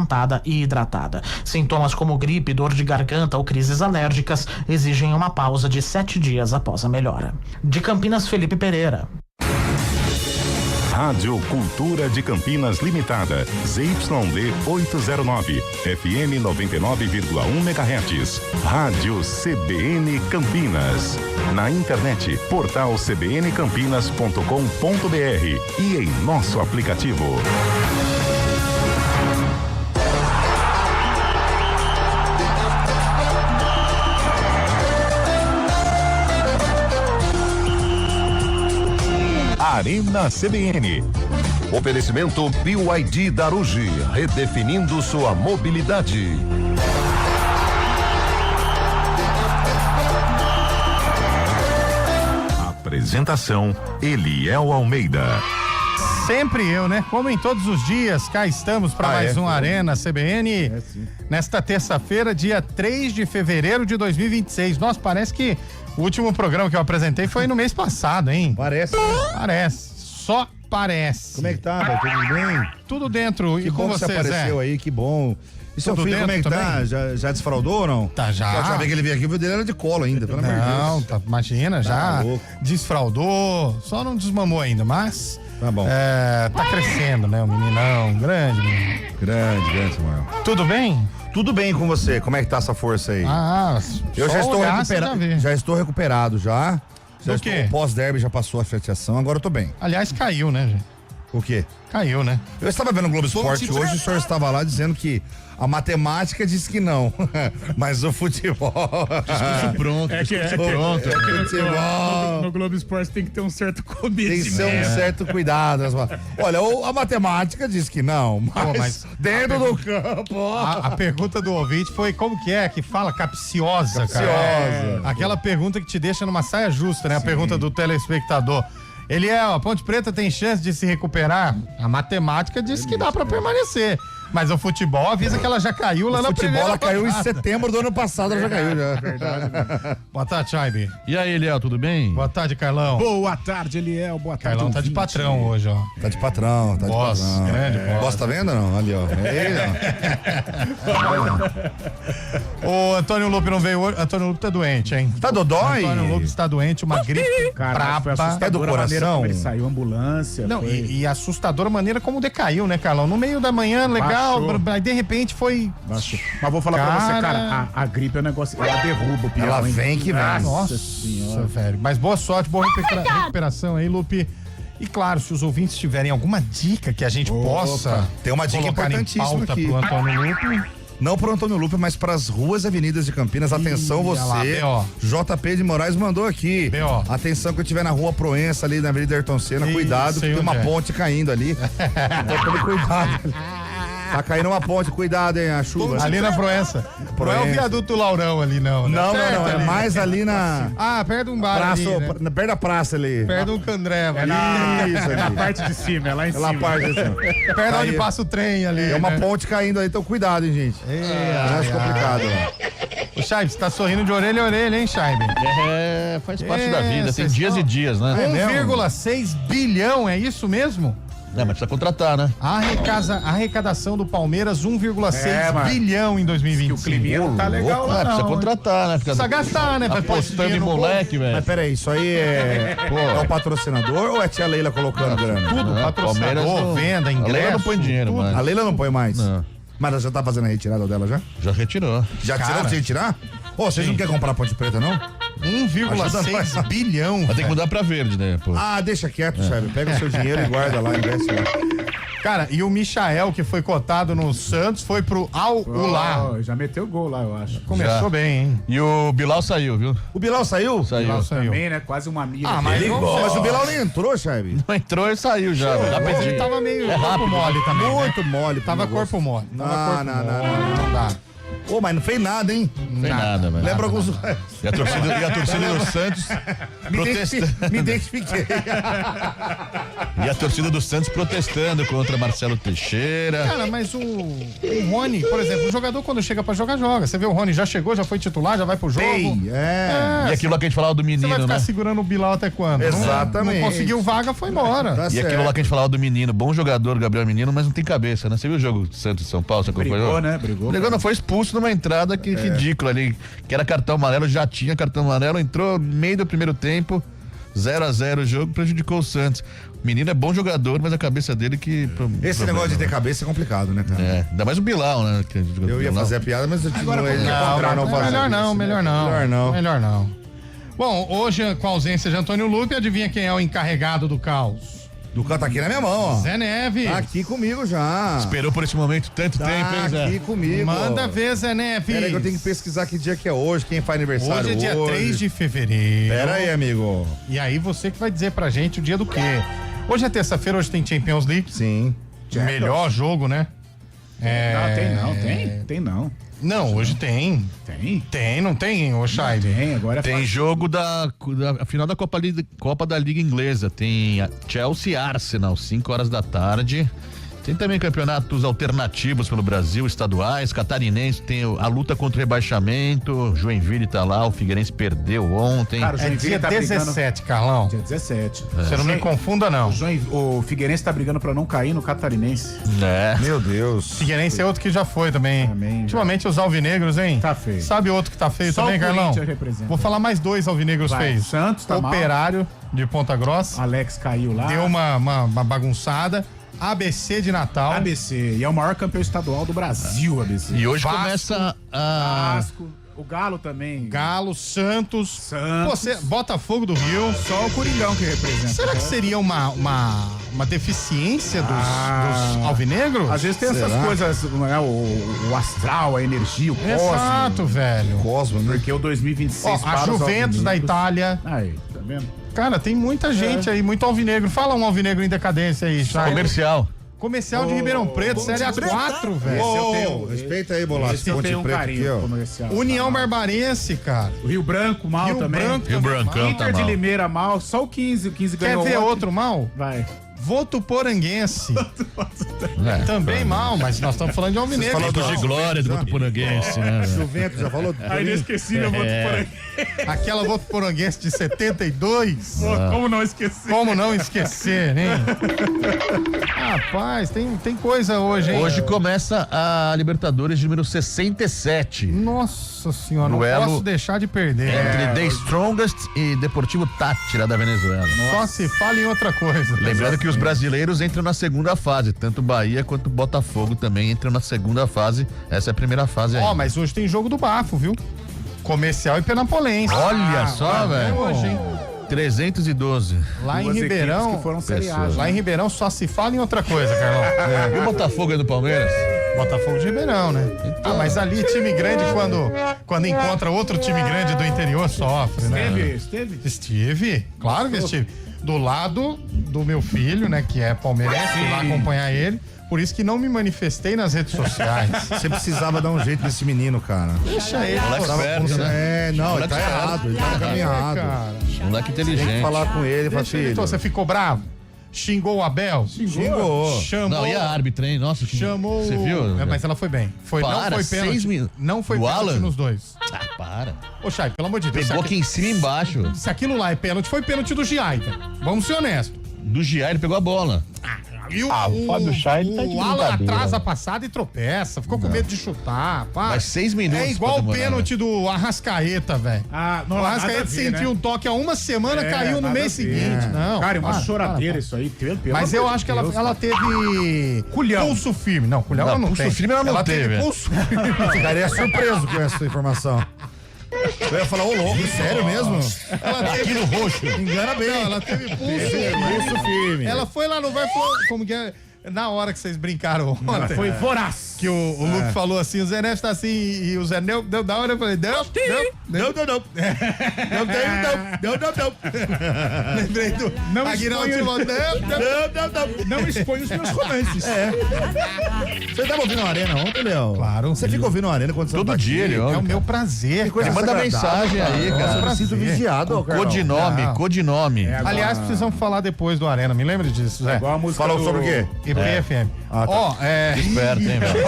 alimentada e hidratada. Sintomas como gripe, dor de garganta ou crises alérgicas exigem uma pausa de 7 dias após a melhora. De Campinas, Felipe Pereira. Rádio Cultura de Campinas Limitada, ZYD 809, FM 99,1 MHz. Rádio CBN Campinas. Na internet, portal cbncampinas.com.br e em nosso aplicativo. Arena CBN. Oferecimento BYD Darugi, redefinindo sua mobilidade. Apresentação: Eliel Almeida. Sempre eu, né? Como em todos os dias, cá estamos para mais um Arena CBN. Nesta terça-feira, dia 3 de fevereiro de 2026. Nossa, parece que o último programa que eu apresentei foi no mês passado, hein? Parece. Parece. Só parece. Como é que tá, velho? Tudo bem? Tudo dentro. Que e bom com que você, você apareceu Zé? aí, que bom. E seu Tudo filho, como é que dentro tá? Já desfraudou ou não? Tá já. A última vez que ele veio aqui, o filho dele era de colo ainda, pelo amor de Deus. Não, tá, imagina, já louco. desfraudou, só não desmamou ainda, mas Tá bom. tá crescendo, né? O meninão, grande menino. Grande, Samuel. Tudo bem? Tudo bem com você? Como é que tá essa força aí? Eu só já estou olhar, você recuperado. vê. Já estou recuperado já. Do quê? O pós-derby já passou a chateação, agora eu tô bem. Aliás, caiu, né, gente? O quê? Caiu, né? Eu estava vendo o Globo Esporte hoje, o senhor estava lá dizendo que a matemática diz que não, mas o futebol... Discurso pronto, pronto. futebol... No Globo Esporte tem que ter um certo Tem compromisso. que ser um certo cuidado. Olha, a matemática diz que não, mas dentro do campo... A pergunta do ouvinte foi como que é que fala capciosa, cara. Capciosa. Aquela pergunta que te deixa numa saia justa, né? A pergunta do telespectador. A Ponte Preta tem chance de se recuperar? A matemática diz que dá pra permanecer. Mas o futebol avisa que ela já caiu lá na primeira Ela caiu em rodada. setembro do ano passado, ela já caiu já. Verdade. Boa tarde, Chaibe. E aí, Eliel, tudo bem? Boa tarde, Carlão. Boa tarde, Eliel. Boa tarde, Carlão tá de ouvinte. patrão hoje, ó. Tá de patrão, tá Boss, de patrão. grande boss. Boss, tá vendo ou não? Ali, ó. O Antônio Lupe não veio hoje. Antônio Lupe tá doente, hein? Tá dodói? Antônio Lupe está doente, uma gripe Cara, foi braba. assustadora É do a maneira coração? como ele saiu, ambulância. Não, foi... e assustadora a maneira como decaiu, né, Carlão? No meio da manhã, legal, Baixou. aí de repente foi... Baixou. Mas vou falar pra você, cara, a gripe é um negócio, ela derruba o peão, Ela hein? vem que vem. Nossa senhora. velho. Mas boa sorte, boa recuperação aí, Lupe. E claro, se os ouvintes tiverem alguma dica que a gente possa tem uma dica colocar em importantíssima pauta aqui. pro Antônio Lupe. Não pro Antônio Lupe, mas pras ruas e avenidas de Campinas. Atenção olha lá, você, B.O. JP de Moraes mandou aqui. B.O. Atenção que eu estiver na rua Proença, ali na Avenida Ayrton Senna, Isso, cuidado, que sei tem uma onde é. ponte caindo ali. Então tome cuidado. Tá caindo uma ponte, cuidado, hein, a chuva. Ali na Proença. Não é o viaduto Laurão ali, não, né? Não, Certo, é ali. mais ali na perto de um bar praça, ali, né? perto da praça ali. Perto de um Candreva. Isso, Na ali. parte de cima, é lá em Pela cima. parte assim. Perto Aí, onde passa o trem ali. É uma né? ponte caindo aí, então cuidado, hein, gente. Acho complicado, né? O Chaib, você tá sorrindo de orelha a orelha, hein, Chaib? Faz parte da vida, tem vocês dias estão- e dias, né? 1,6 bilhão, é isso mesmo? Mas precisa contratar, né? A arrecadação do Palmeiras, 1,6 mas bilhão em Que o 2025. climinha não tá legal lá, Precisa não. contratar, né? Fica Precisa gastar, né? Pra pôr esse apostando em dinheiro no moleque, velho. Mas peraí, isso aí é o patrocinador ou é tia Leila colocando grana? Tudo, Não, patrocinador, Palmeiras não- venda, A Leila ingresso. não põe dinheiro, tudo. mano. A Leila não põe mais? Não. Mas ela já tá fazendo a retirada dela já? Já retirou. Já Cara. tirou? Tinha que tirar? Ô, vocês não querem comprar Ponte Preta, não? 1,6 bilhão. Vai ter que mudar pra verde, né? Pô. Ah, deixa quieto, Sérgio. Pega o seu dinheiro e guarda lá, investe lá. Cara, e o Michael, que foi cotado no Santos, foi pro Al-Ula. Já meteu gol lá, eu acho. Começou Já. bem, hein? E o Bilal saiu, viu? O Bilal saiu? Saiu. Saiu. Também, né? Quase uma milha. Ah, mas Mas o Bilal nem entrou, Sérgio. Não entrou e saiu já. Já Mas ele pedi. tava meio É corpo rápido. mole também, né? Muito mole. pro Tava negócio. corpo mole. Não, Tava corpo não, mole. não, não, Não dá. Ô, mas não fez nada, hein? Não tem nada, velho. Lembra alguns. E a torcida do Santos protestando. Me identifiquei. E a torcida do Santos protestando contra Marcelo Teixeira. Cara, mas o Rony, por exemplo, o jogador quando chega pra jogar, joga. Você vê o Rony já chegou, já foi titular, já vai pro jogo. E aquilo lá que a gente falava do Você vai menino, ficar né? segurando o Bilal até quando? Exatamente. Não conseguiu vaga, foi embora. Tá E certo. aquilo lá que a gente falava do menino, bom jogador, Gabriel Menino, mas não tem cabeça, né? Você viu o jogo Santos e São Paulo? Você acompanhou? Brigou, né? Brigou. Brigou, não foi expulso numa entrada que ridícula ali, que era cartão amarelo, já tinha cartão amarelo, entrou no meio do primeiro tempo, 0-0 o jogo, prejudicou o Santos. O menino é bom jogador, mas a cabeça dele que... Esse negócio de ter cabeça é complicado, né, cara? É, ainda mais o Bilal, né? Eu ia fazer a piada, mas eu tive Agora, ele não, fazer. Melhor não. Melhor não. Bom, hoje, com a ausência de Antônio Lupe, adivinha quem é o encarregado do caos? Ducão tá aqui na minha mão, ó. Zé Neves. Tá aqui comigo já. Esperou por esse momento tanto Tá tempo, hein, Zé? aqui comigo. Manda ver, Zé Neves. Pera aí que eu tenho que pesquisar que dia que é hoje, quem faz aniversário Hoje é hoje. dia 3 de fevereiro. Pera aí, amigo. E aí você que vai dizer pra gente o dia do quê? Hoje é terça-feira, hoje tem Champions League. Sim. Melhor jogo, né? Tem não. Não, hoje tem. Tem? Não tem, ô Chay? Tem, agora Tem jogo da final da Copa da Liga Inglesa. Tem a Chelsea e Arsenal, 5 horas da tarde. Tem também campeonatos alternativos pelo Brasil, estaduais, catarinense, tem a luta contra o rebaixamento, Joinville tá lá, o Figueirense perdeu ontem. Cara, o É Joinville dia tá brigando... 17, Carlão. Dia 17. Você não me confunda, não. O Figueirense tá brigando pra não cair no Catarinense. Meu Deus. Figueirense é outro que já foi também. Também, Ultimamente os alvinegros, hein? Tá feio. Sabe outro que tá feio Só também, o Carlão? Corinthians representa. Vou falar mais 2 alvinegros Vai, feios. Santos tá mal. Operário de Ponta Grossa. Alex caiu lá. Deu uma bagunçada. ABC de Natal. ABC. E é o maior campeão estadual do Brasil, ABC. E hoje Vasco, começa a... Vasco. O Galo também. Galo, Santos. Santos. Botafogo do Rio. Só o Coringão que representa. Será que seria uma deficiência dos alvinegros? Às vezes tem essas Será? coisas, né? O astral, a energia, o cosmos. Exato, velho. Cosmo, né? Porque o 2026 Ó, a para os Juventus da alvinegros. Itália. Aí, tá vendo? Cara, tem muita gente aí, muito alvinegro. Fala um alvinegro em decadência aí, Chay. Comercial. De Ribeirão Preto, série A4, velho. Ô, respeita aí, Bolacha. Esse eu Ponte tenho um Preta carinho aqui, ó. comercial. União Barbarense, cara. O Rio Branco, mal Rio também. Branco Rio também, Brancão mal. tá Inter de mal. Limeira, mal. Só o 15. O 15 Quer ganhou ver ontem. outro mal? Vai. Votuporanguense. É, Também mal, mas nós estamos falando de alvinegro. Vocês Tempos de glória do Votuporanguense, né? velho? Juventus, já falou? A inesquecível Votuporanguense. Aquela Votuporanguense de 72. Como não esquecer? Como não esquecer, hein? Rapaz, tem coisa hoje, hein? Hoje começa a Libertadores número 67. Nossa senhora, não Duelo posso deixar de perder. Entre The Strongest e Deportivo Táchira da Venezuela. Só se fala em outra coisa. Lembrando que os brasileiros entram na segunda fase, tanto Bahia quanto Botafogo também entram na segunda fase. Essa é a primeira fase aí. Ó, mas hoje tem jogo do Bafo, viu? Comercial e Penapolense. Olha só, velho. Hoje, hein? 312. Lá em Duas equipes Ribeirão. que foram Série A, pessoas. já. Lá em Ribeirão só se fala em outra coisa, Carlão. E o Botafogo aí do Palmeiras? Botafogo de Ribeirão, né? Ah, mas ali time grande quando encontra outro time grande do interior sofre, né? Esteve? Estive, claro que estive. Do lado do meu filho, né, que é palmeirense, fui lá acompanhar ele. Por isso que não me manifestei nas redes sociais. Você precisava dar um jeito nesse menino, cara. Deixa ele. Moleque pô. esperto, né? É, não, ele Moleque tá esperto. errado, ele tá no caminho errado. Cara, Moleque Tem que inteligente. falar com ele, falar, deixa ele. filho. Então, você ficou bravo? Xingou o Abel? Xingou. Chamou. Não, e a árbitra, hein? Nossa, que... Chamou. Você viu? É, mas ela foi bem. Não Para, foi 6 pênalti. minutos. Não foi Do pênalti Alan? nos dois. Ah, para. Ô, Chay, pelo amor de Deus. Pegou aqui em cima e embaixo. Se aquilo lá é pênalti, foi pênalti do Giaita. Vamos ser honestos. Do Giai, ele pegou a bola. E o Fábio Chay tá de o Alan brincadeira. atrasa a passada e tropeça. Ficou com medo de chutar. Pá. Mas 6 minutos. É igual pra o demorar, pênalti do Arrascaeta, velho. Ah, O não, Arrascaeta sentiu um toque há uma semana, caiu no mês seguinte. Não, Cara, é uma para, choradeira para. isso aí. Pelo Mas eu amor acho de que Deus, ela teve Culhão. pulso firme. Não, culhão Não, ela não pulso tem. firme ela não teve. pulso firme. Ficaria surpreso com essa informação. Eu ia falar, ô louco, sério mesmo? Ela teve no roxo. Engana bem. Não, ela teve pulso firme. Pulso firme. Ela foi lá no VAR e falou, como que é? Na hora que vocês brincaram ontem, Foi voraz. que o Luke falou assim, o Zé Neves tá assim, e o Zé Neves deu da hora, eu falei, não. Lembrei do Não Aguinaldo exponha- Timóteo, Não expõe os meus romances. Você tava ouvindo a Arena ontem, Léo? Claro. Você fica ouvindo a Arena quando você Todo não tá dia aqui? ele É ouve. o meu prazer, Que coisa cara. Manda desagradável, mensagem aí, Nossa, cara. eu me sinto vigiado, Carlão. Codinome, Não. codinome. Aliás, precisamos falar depois do Arena, me lembra disso, Zé? Igual a música Falou do- sobre o quê? IP FM. Ah, tá. Ó, Esperto, hein, velho?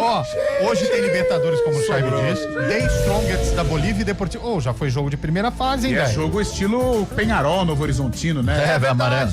Ó, hoje tem Libertadores, como o Chaibe disse. The Strongest da Bolívia e Deportivo. Oh, já foi jogo de primeira fase, hein, E é velho? jogo estilo Penharol, Novo Horizontino, né? É, velho, amarelo.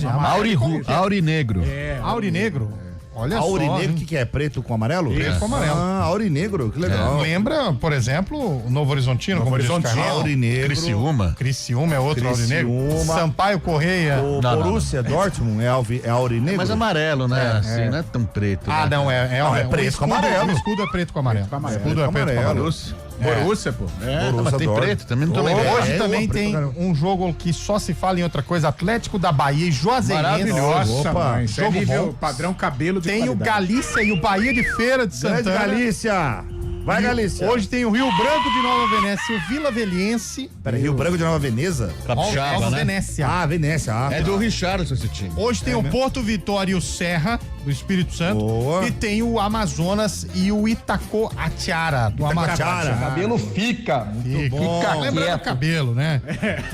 Aurinegro. Aurinegro. Olha Aurinegro, só. o que é? Preto com amarelo? Preto com amarelo. Ah, Aurinegro, que legal. Lembra, por exemplo, o Novo Horizontino, como diz o Horizontino. Carlão? Aurinegro. Criciúma. Criciúma é outro Criciúma. Aurinegro. Sampaio Correia. O Não, Borussia Dortmund é Aurinegro? Mas amarelo, né? Assim, não é tão preto. Ah, né? não, é Não, é preto o escudo, com amarelo. O escudo é preto com amarelo. com amarelo. O escudo é preto com amarelo. amarelo. Borussia. Borussia, pô. É. Mas tem Dortmund. preto também, não tô Oh, lembrando. Hoje É, também preto tem pra caramba. um jogo que só se fala em outra coisa, Atlético da Bahia e Juazeirense. Maravilhoso. Nossa, Opa, mãe, isso é jogo nível bom. padrão cabelo de Tem o qualidade. Galícia e o Bahia de Feira de Grande Santana. Galícia! Vai, Galícia! Hoje tem o Rio Branco de Nova Venécia e o Vila Veliense. Pera, Rio Branco de Nova Veneza? Capixaba, Nova né? Venécia. Ah, Venécia. Ah, É tá. do Richardson esse time. Hoje tem o Porto Vitória e o Serra, do Espírito Santo. Boa. E tem o Amazonas e o Itacoatiara, do Itacoatiara. Amazonas. Cabelo fica. Muito bom. Fica lembrando o quieto. cabelo, né?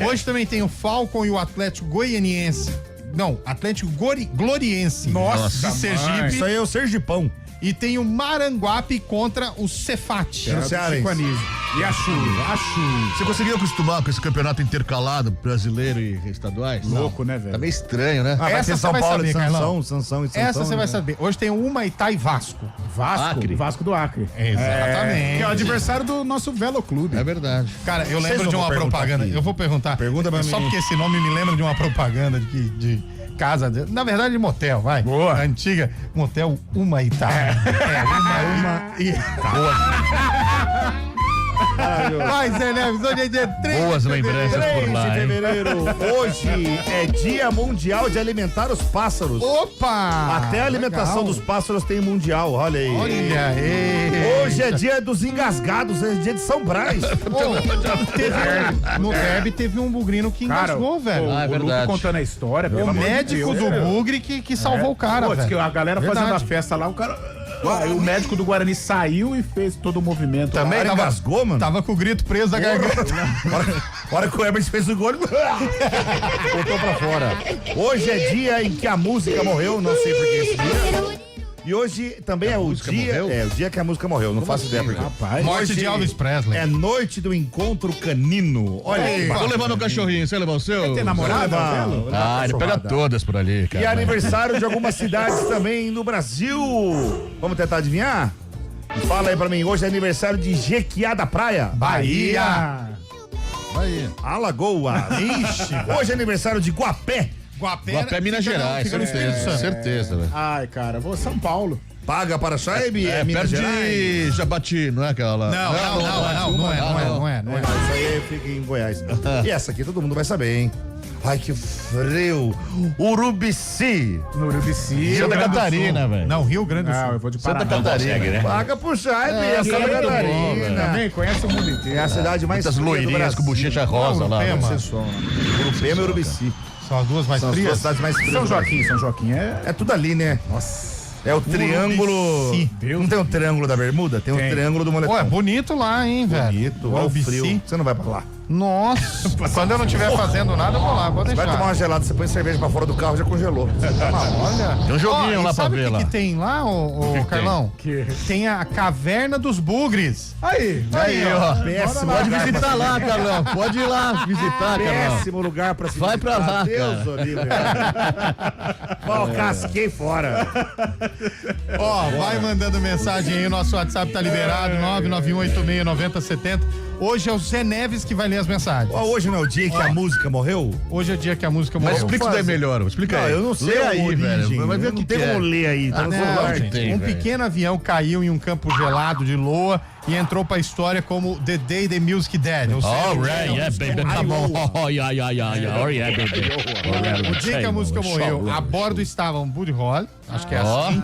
Hoje também tem o Falcon e o Atlético Goianiense. Não, Atlético Gloriense. Nossa, de Sergipe. Isso aí é o Sergipão. E tem o Maranguape contra o Cefat. No Cearense. E a chuva, Você conseguiu acostumar com esse campeonato intercalado, brasileiro e estaduais? Louco, né, velho? Tá meio estranho, né? Ah, vai Essa ser você São vai Paulo saber, e Sansão, Carlão. Sansão e Sansão. Essa você vai né? saber. Hoje tem o Humaitá e Vasco. Vasco, Acre. Vasco do Acre. Exatamente. Que é o adversário do nosso Velo Clube. É verdade. Cara, eu Vocês lembro não de vão uma perguntar propaganda. aqui? Eu vou perguntar. Pergunta pra Só mim. porque esse nome me lembra de uma propaganda de casa. Na verdade, de motel, vai. Boa. Antiga. Motel Humaitá. Uma e. Vai, Zé Neves, hoje é dia 3 Boas de lembranças fevereiro. por 3 lá, de hein? fevereiro. Hoje é Dia Mundial de Alimentar os Pássaros. Opa! Até a alimentação Legal. dos pássaros tem mundial, olha aí. Olha aí. Hoje é dia dos engasgados, é dia de São Brás. No Deb teve um bugrino que Cara, engasgou, velho. Ah, é o Luco verdade. contando a história, pelo O amor de médico Deus. do bugre que salvou o cara, Pô, diz que velho. a galera fazendo Verdade. a festa lá, o cara... Aí o médico do Guarani saiu e fez todo o movimento. Também lá. tava, engasgou, mano? Tava com o grito preso da garganta. Hora que o Herbert fez o gol, botou pra fora. Hoje é dia em que a música morreu, não sei por que esse dia. E hoje também é o dia, morreu? é o dia que a música morreu, não faço ideia por quê. Rapaz, Morte Hoje de Elvis Presley. É noite do encontro canino. Olha aí. Tô levando o cachorrinho, você levar o seu? tem namorada, Levar- Velo? Ah, ele pega todas por ali, cara. E aniversário de algumas cidades também no Brasil. Vamos tentar adivinhar? Fala aí pra mim, hoje é aniversário de Jequiá da Praia. Bahia. Aí. Alagoas. Ixi. Hoje é aniversário de Guapé. Guapé, Minas Gerais, fica no Espírito certeza. Santo. Certeza, velho. Ai, cara, vou São Paulo. Paga para Chaibe, É Minas perto Gerais. de Jabati, não é aquela? Não é. Não, isso aí fica em Goiás. E essa aqui todo mundo vai saber, hein? Ai, que frio. Urubici. No Urubici. Santa Catarina, velho. Não, Rio Grande do Não, Sul. eu vou de Santa Paraná. Catarina, né? Paga pro Chaibe, é Santa muito bom, Catarina. Também conhece o mundo É inteiro. a cidade mais Muitas fria do loirinhas Brasil. com bochecha rosa lá. Urupema. né? Urupema e Urubici. São as duas mais São as duas frias. cidades mais frias. São do Brasil. Joaquim é... É tudo ali, né? Nossa. É o triângulo. Deus Não tem o triângulo da bermuda? Tem o Tem. triângulo do moletom. Pô, é bonito lá, hein, velho. Bonito, olha o Urubici. frio. Você não vai pra lá. Nossa. Quando eu não estiver fazendo nada, eu vou lá, pode Vai deixar. tomar uma gelada, você põe cerveja pra fora do carro, já congelou. Olha. Tem um joguinho Ó, e lá pra sabe ver o lá. que tem lá, ô Carlão? Que- Tem a Caverna dos Bugres. Aí, Aí, ó. Péssimo Pode lugar visitar pra lá, se- Carlão. Pode ir lá visitar, Carlão. Péssimo lugar pra se Vai pra visitar. lá, Deus, cara. Olívio. Ó, casquei fora. Ó, vai mandando mensagem aí, nosso WhatsApp tá liberado, 991869070. Hoje é o Zé Neves que vai ler as mensagens. Ó, hoje não é o dia que a música morreu? Hoje é o dia que a música Mas morreu. explica isso daí melhor. Explica Não, aí. eu não sei Lê a aí, origem. velho. Vai ver o Não que tem que é. como ler aí, tá no Não, celular. gente. tem, um velho. pequeno avião caiu em um campo gelado de Loa e entrou pra história como The Day the Music Dead. Ou seja, Alright, yeah, baby, come on. Oh, yeah, yeah, baby. o dia que a música morreu, a bordo estavam Buddy Holly, acho que é assim,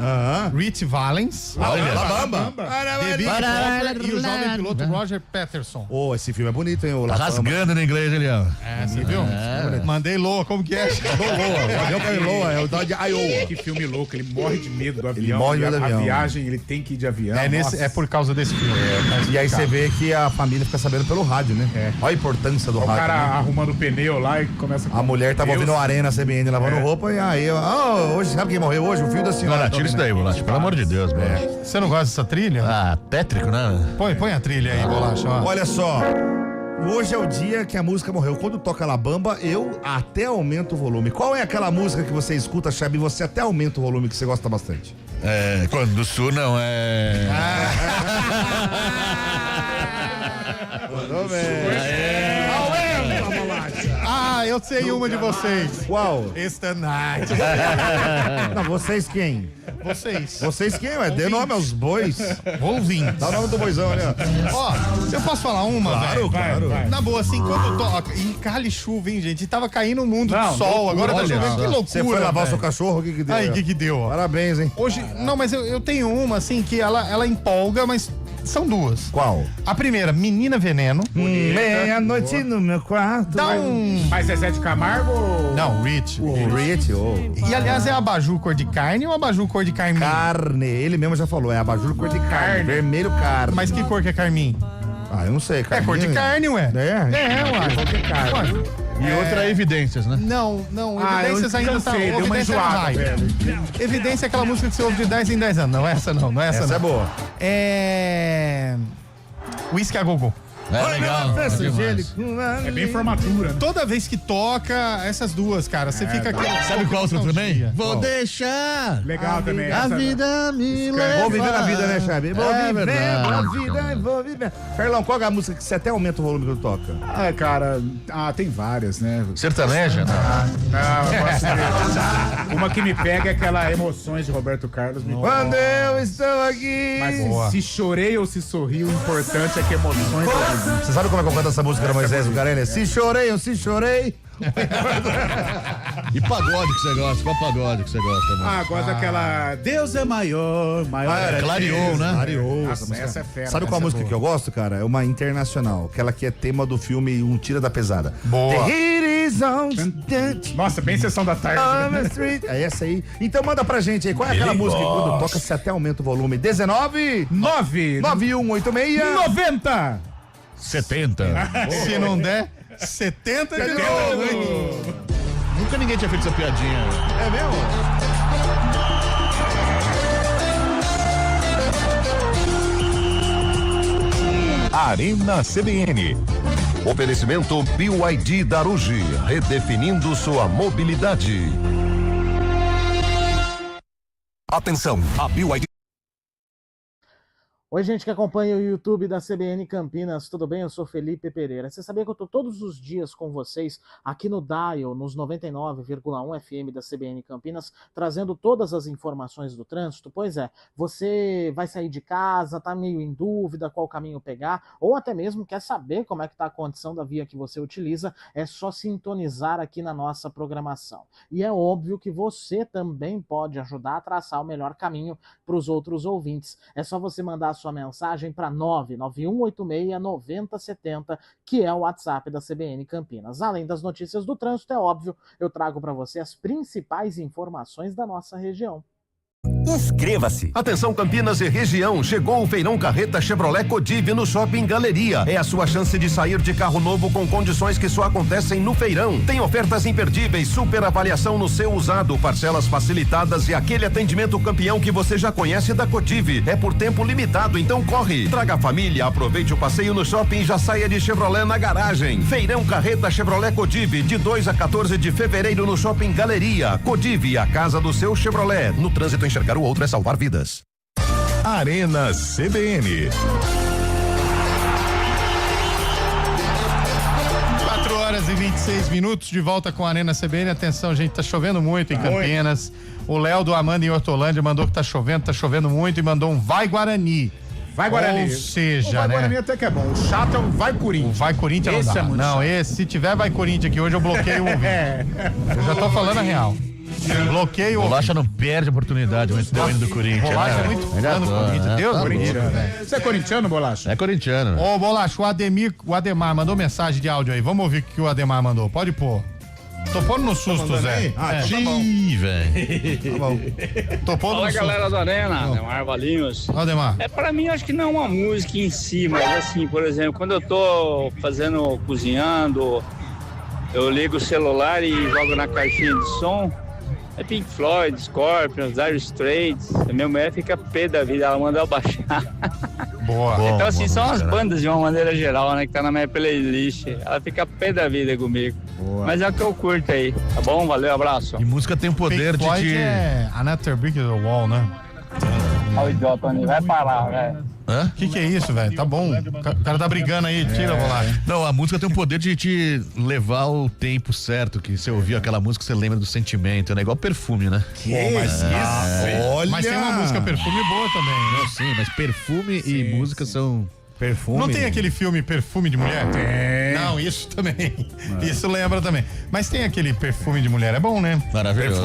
Rich Valens, Bamba. The Big Bopper e o jovem piloto Roger Patterson. Ô, esse filme é bonito, hein? O Tá rasgando no inglês, Elião. Você viu? Mandei Loa, como que é? Loa, é o tal de Iowa. Que filme louco, ele morre de medo do avião. Ele morre de medo do a avião. viagem, ele tem que ir de avião. É por causa desse filme. E aí você vê que a família fica sabendo pelo rádio, né? Olha a importância do O rádio. cara né? arrumando o pneu lá e começa A mulher tava ouvindo a Arena CBN lavando roupa e aí, hoje, sabe quem morreu hoje? O filho da senhora. Não, tira isso daí, Bolacha. Pelo amor de Deus, mano. Você não gosta dessa trilha? Ah, tétrico, né? Põe a trilha aí, Bolacha. Ó. Olha só, hoje é o dia que a música morreu. Quando toca La Bamba, eu até aumento o volume. Qual é aquela música que você escuta, Chabi, e você até aumenta o volume, que você gosta bastante? Quando do Sul não é. Eu sei uma de vocês. Qual? It's the night. Não, vocês quem? Vocês quem, ué? Dê nome aos bois. Ouvindo. Dá o nome do boizão ali, ó. Ó, eu posso falar uma, velho? Claro. Na boa, assim, quando toca. E cale chuva, hein, gente? Tava caindo um mundo Não, de sol, agora tá olha, chovendo. Que loucura. Você foi lavar o velho. seu cachorro? O que deu? Aí, o que deu, ó? Parabéns, hein? Hoje, não, mas eu tenho uma, assim, que ela empolga, mas são duas. Qual? A primeira, Menina Veneno. Meia-noite no meu quarto. Dá um... Mas Zezé de Camargo ou... Não, Rich. O Rich, E, aliás, é abajur cor de carne ou abajur cor de carmim? carne. Ele mesmo já falou, é abajur cor de carne. Vermelho carne. Mas que cor que é carmim? Eu não sei, É carne. cor de carne, ué. Uai. Cor de carne. Ué. E outra é Evidências, né? Não, Evidências eu ainda tá. cansei, deu uma Evidência não enjoada, vai. velho. Evidência é aquela música que você ouve de 10 em 10 anos. Não, essa não. Essa não. é boa. É. Whisky a Gogô. É legal. É bem formatura, né? Toda vez que toca essas duas, cara, você fica aqui. Sabe qual outra também? Vou Qual? deixar Legal também. a essa, vida me levar. Vou vivendo a vida, né, Chabi? Vou vivendo verdade. a vida, vou vivendo. Perlão, qual é a música que você até aumenta o volume quando toca? cara, tem várias, né? Sertaneja? Não, eu gosto de... Uma que me pega é aquela Emoções de Roberto Carlos. Quando eu estou aqui. Mas se chorei ou se sorri, o importante é que emoções... Você sabe como é que eu canto essa música do Moisés do Carelli? Se chorei ou se chorei. E pagode que você gosta? Qual pagode que você gosta, mano? Gosto daquela Deus é maior é Clareou, né? Clareou. Nossa, essa é fera. Sabe qual a música que eu gosto, cara? É uma internacional. Aquela que é tema do filme Um Tira da Pesada. Boa. The heat is on. Nossa, bem Sessão da Tarde. On the street. É essa aí. Então manda pra gente aí. Qual é aquela música que quando toca você até aumenta o volume? 19 9 9186 90 70. Se não der, 70 de novo, hein? Nunca ninguém tinha feito essa piadinha. É mesmo? Arena CBN. Oferecimento BYD Darugi, redefinindo sua mobilidade. Atenção, a BYD. Oi, gente que acompanha o YouTube da CBN Campinas, tudo bem? Eu sou Felipe Pereira. Você sabia que eu tô todos os dias com vocês aqui no Dial, nos 99,1 FM da CBN Campinas, trazendo todas as informações do trânsito? Pois é, você vai sair de casa, tá meio em dúvida qual caminho pegar, ou até mesmo quer saber como é que tá a condição da via que você utiliza, é só sintonizar aqui na nossa programação. E é óbvio que você também pode ajudar a traçar o melhor caminho para os outros ouvintes. É só você mandar sua mensagem para 991869070, que é o WhatsApp da CBN Campinas. Além das notícias do trânsito, é óbvio, eu trago para você as principais informações da nossa região. Inscreva-se. Atenção Campinas e região, chegou o Feirão Carreta Chevrolet Codive no Shopping Galeria. É a sua chance de sair de carro novo com condições que só acontecem no feirão. Tem ofertas imperdíveis, super avaliação no seu usado, parcelas facilitadas e aquele atendimento campeão que você já conhece da Codive. É por tempo limitado, então corre. Traga a família, aproveite o passeio no shopping e já saia de Chevrolet na garagem. Feirão Carreta Chevrolet Codive, de 2 a 14 de fevereiro no Shopping Galeria. Codive, a casa do seu Chevrolet. No trânsito, enxergar o outro é salvar vidas. Arena CBN. 4h26, de volta com a Arena CBN. Atenção, gente, tá chovendo muito em Campinas. O Léo do Amanda em Hortolândia mandou que tá chovendo muito e mandou um vai Guarani. Vai Guarani. Ou seja, o Vai né? Guarani até que é bom. O chato é o Vai Corinthians. O Vai Corinthians Esse não dá. é muito não, chato. esse, se tiver Vai Corinthians aqui hoje, eu bloqueio o ouvinte. Eu já tô falando a real. Bloqueio o Bolacha não perde a oportunidade, mas deu indo do Corinthians. Bolacha né? é muito fã do Corinthians. Deus tá do louco, Corinthians, velho. Você é corintiano, Bolacha? É corintiano. Né? Ô, Bolacha, o Ademar mandou mensagem de áudio aí. Vamos ouvir o que o Ademar mandou. Pode pôr. Tô pondo no susto, Zé. Ih, velho. Tá bom. Tô pondo no Fala, susto. galera do Arena, Ademar Valinhos. Ó, Ademar. Pra mim, acho que não é uma música em si, mas assim, por exemplo, quando eu tô cozinhando, eu ligo o celular e jogo na caixinha de som, é Pink Floyd, Scorpions, Dire Straits, a minha mulher fica pé da vida, ela manda eu baixar. Boa. Então assim, boa são as música, né? bandas de uma maneira geral, né, que tá na minha playlist, ela fica pé da vida comigo. Mas é o que eu curto aí, tá bom? Valeu, abraço. E música tem o poder Pink de Floyd te... é Another Brick on the Wall, né? Olha o idiota, vai parar, velho. Hã? Que é isso, velho? Tá bom. O cara tá brigando aí, tira, Bolacha. Não, a música tem o poder de te levar o tempo certo, que você ouviu aquela música, você lembra do sentimento, né? Igual perfume, né? Olha. Mas tem uma música perfume boa também, né? Não, sim, mas perfume e música são... Perfume. Não tem aquele filme Perfume de Mulher? Tem. Não, isso também. Isso lembra também. Mas tem aquele Perfume de Mulher, é bom, né? Maravilhoso.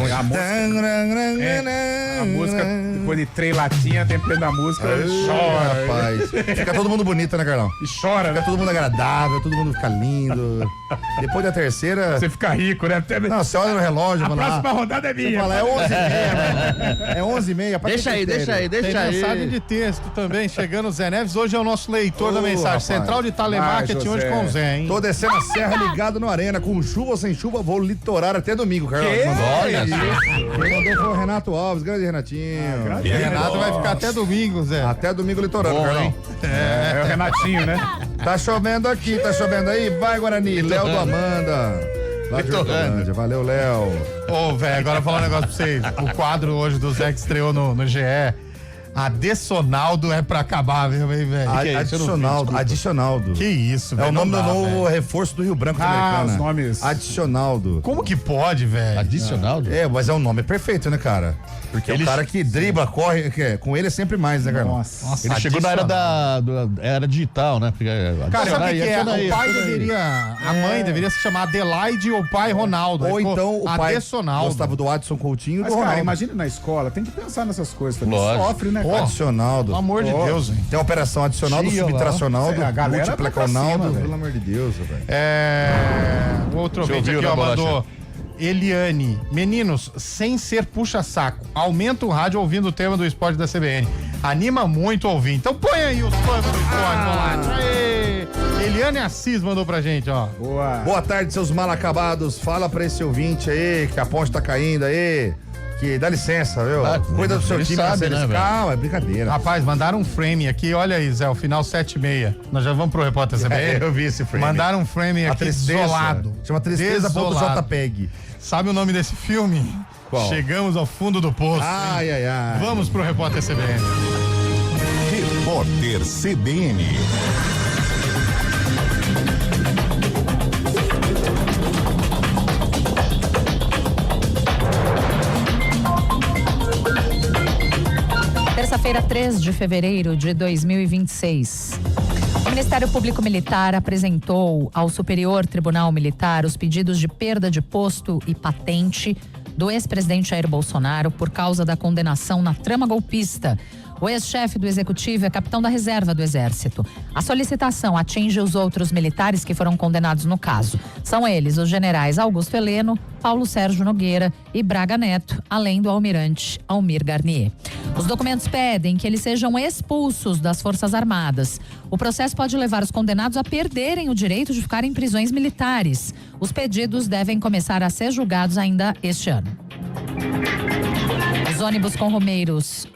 A música, depois de 3 latinhas, tem dentro da música, chora. Rapaz. Fica todo mundo bonito, né, Carlão? E chora, Fica né? todo mundo agradável, todo mundo fica lindo. Depois da terceira. Você fica rico, né? Não, você olha no relógio, A fala. próxima rodada é Você minha. fala, é 11h30. É 11h30. Deixa aí. Tem mensagem de texto também, chegando o Zé Neves. Hoje é o nosso leitor da Ô, mensagem. rapaz. Central de telemarketing Vai, hoje José. com o Zé, hein? Tô descendo a serra ligado no Arena. Com chuva ou sem chuva, vou litorar até domingo, Carlão. Que? Olha Quem mandou foi o Renato Alves, grande Renatinho. O Renato vai ficar até domingo, Zé. Até domingo litorando, Bom, Carlão. hein? É o Renatinho, né? Tá chovendo aqui, tá chovendo aí. Vai, Guarani. Léo do Amanda. Lá de Litorando. Hortolândia. Valeu, Léo. Ô, velho, agora eu vou falar um negócio pra vocês. O quadro hoje do Zé que estreou no GE. Adessonaldo é pra acabar, viu, velho? Adicionaldo. Adicionaldo. Que isso, É velho. o nome não do dá, novo velho. reforço do Rio Branco da Ah, Americana. os nomes. Adicionaldo. Como que pode, velho? Adicional? É, mas é um nome perfeito, né, cara? Porque é o cara que dribla, corre, com ele é sempre mais, né, Carlão? Nossa. Ele chegou na era era digital, né? Porque, Cara, sabe o que é? adiciona aí, O pai adiciona aí. deveria. A mãe deveria se chamar Adelaide ou o pai Ronaldo. Ou Aí ficou então o pai Adessonaldo. gostava do Adson Coutinho e Mas, do cara, Ronaldo. imagina na escola, tem que pensar nessas coisas também. Lógico. Sofre, né, cara? Adicionaldo. Pelo amor de Ó, Deus, hein? Tem a operação adicional do Tia lá. subtracional, A do galera múltipla vai pra cima, Ronaldo. velho. Pelo amor de Deus, velho. O outro Você ouvinte ouviu, aqui, ó, né, Bolacha? mandou. Eliane, meninos, sem ser puxa-saco, aumenta o rádio ouvindo o tema do esporte da CBN. Anima muito ouvir. Então põe aí os fãs do esporte, Bolacha. Aê! Eliane Assis mandou pra gente, ó. Boa. Boa tarde, seus mal acabados. Fala pra esse ouvinte aí que a ponte tá caindo aí. Que dá licença, viu? Ah, Cuida do seu ele time sabe, na Série né, C. velho? Calma, é brincadeira. Rapaz, mandaram um frame aqui, olha aí, Zé, o final 7h30. Nós já vamos pro repórter CBN. Eu vi esse frame. Mandaram um frame A aqui tristeza. isolado. Chama tristeza.jpg. Desolado. Sabe o nome desse filme? Qual? Chegamos ao fundo do poço. Ai, ai, ai. Vamos pro repórter CBN. Repórter CBN. Terça-feira, 3 de fevereiro de 2026. O Ministério Público Militar apresentou ao Superior Tribunal Militar os pedidos de perda de posto e patente do ex-presidente Jair Bolsonaro por causa da condenação na trama golpista. O ex-chefe do Executivo é capitão da reserva do Exército. A solicitação atinge os outros militares que foram condenados no caso. São eles os generais Augusto Heleno, Paulo Sérgio Nogueira e Braga Neto, além do almirante Almir Garnier. Os documentos pedem que eles sejam expulsos das Forças Armadas. O processo pode levar os condenados a perderem o direito de ficar em prisões militares. Os pedidos devem começar a ser julgados ainda este ano. Os ônibus com romeiros...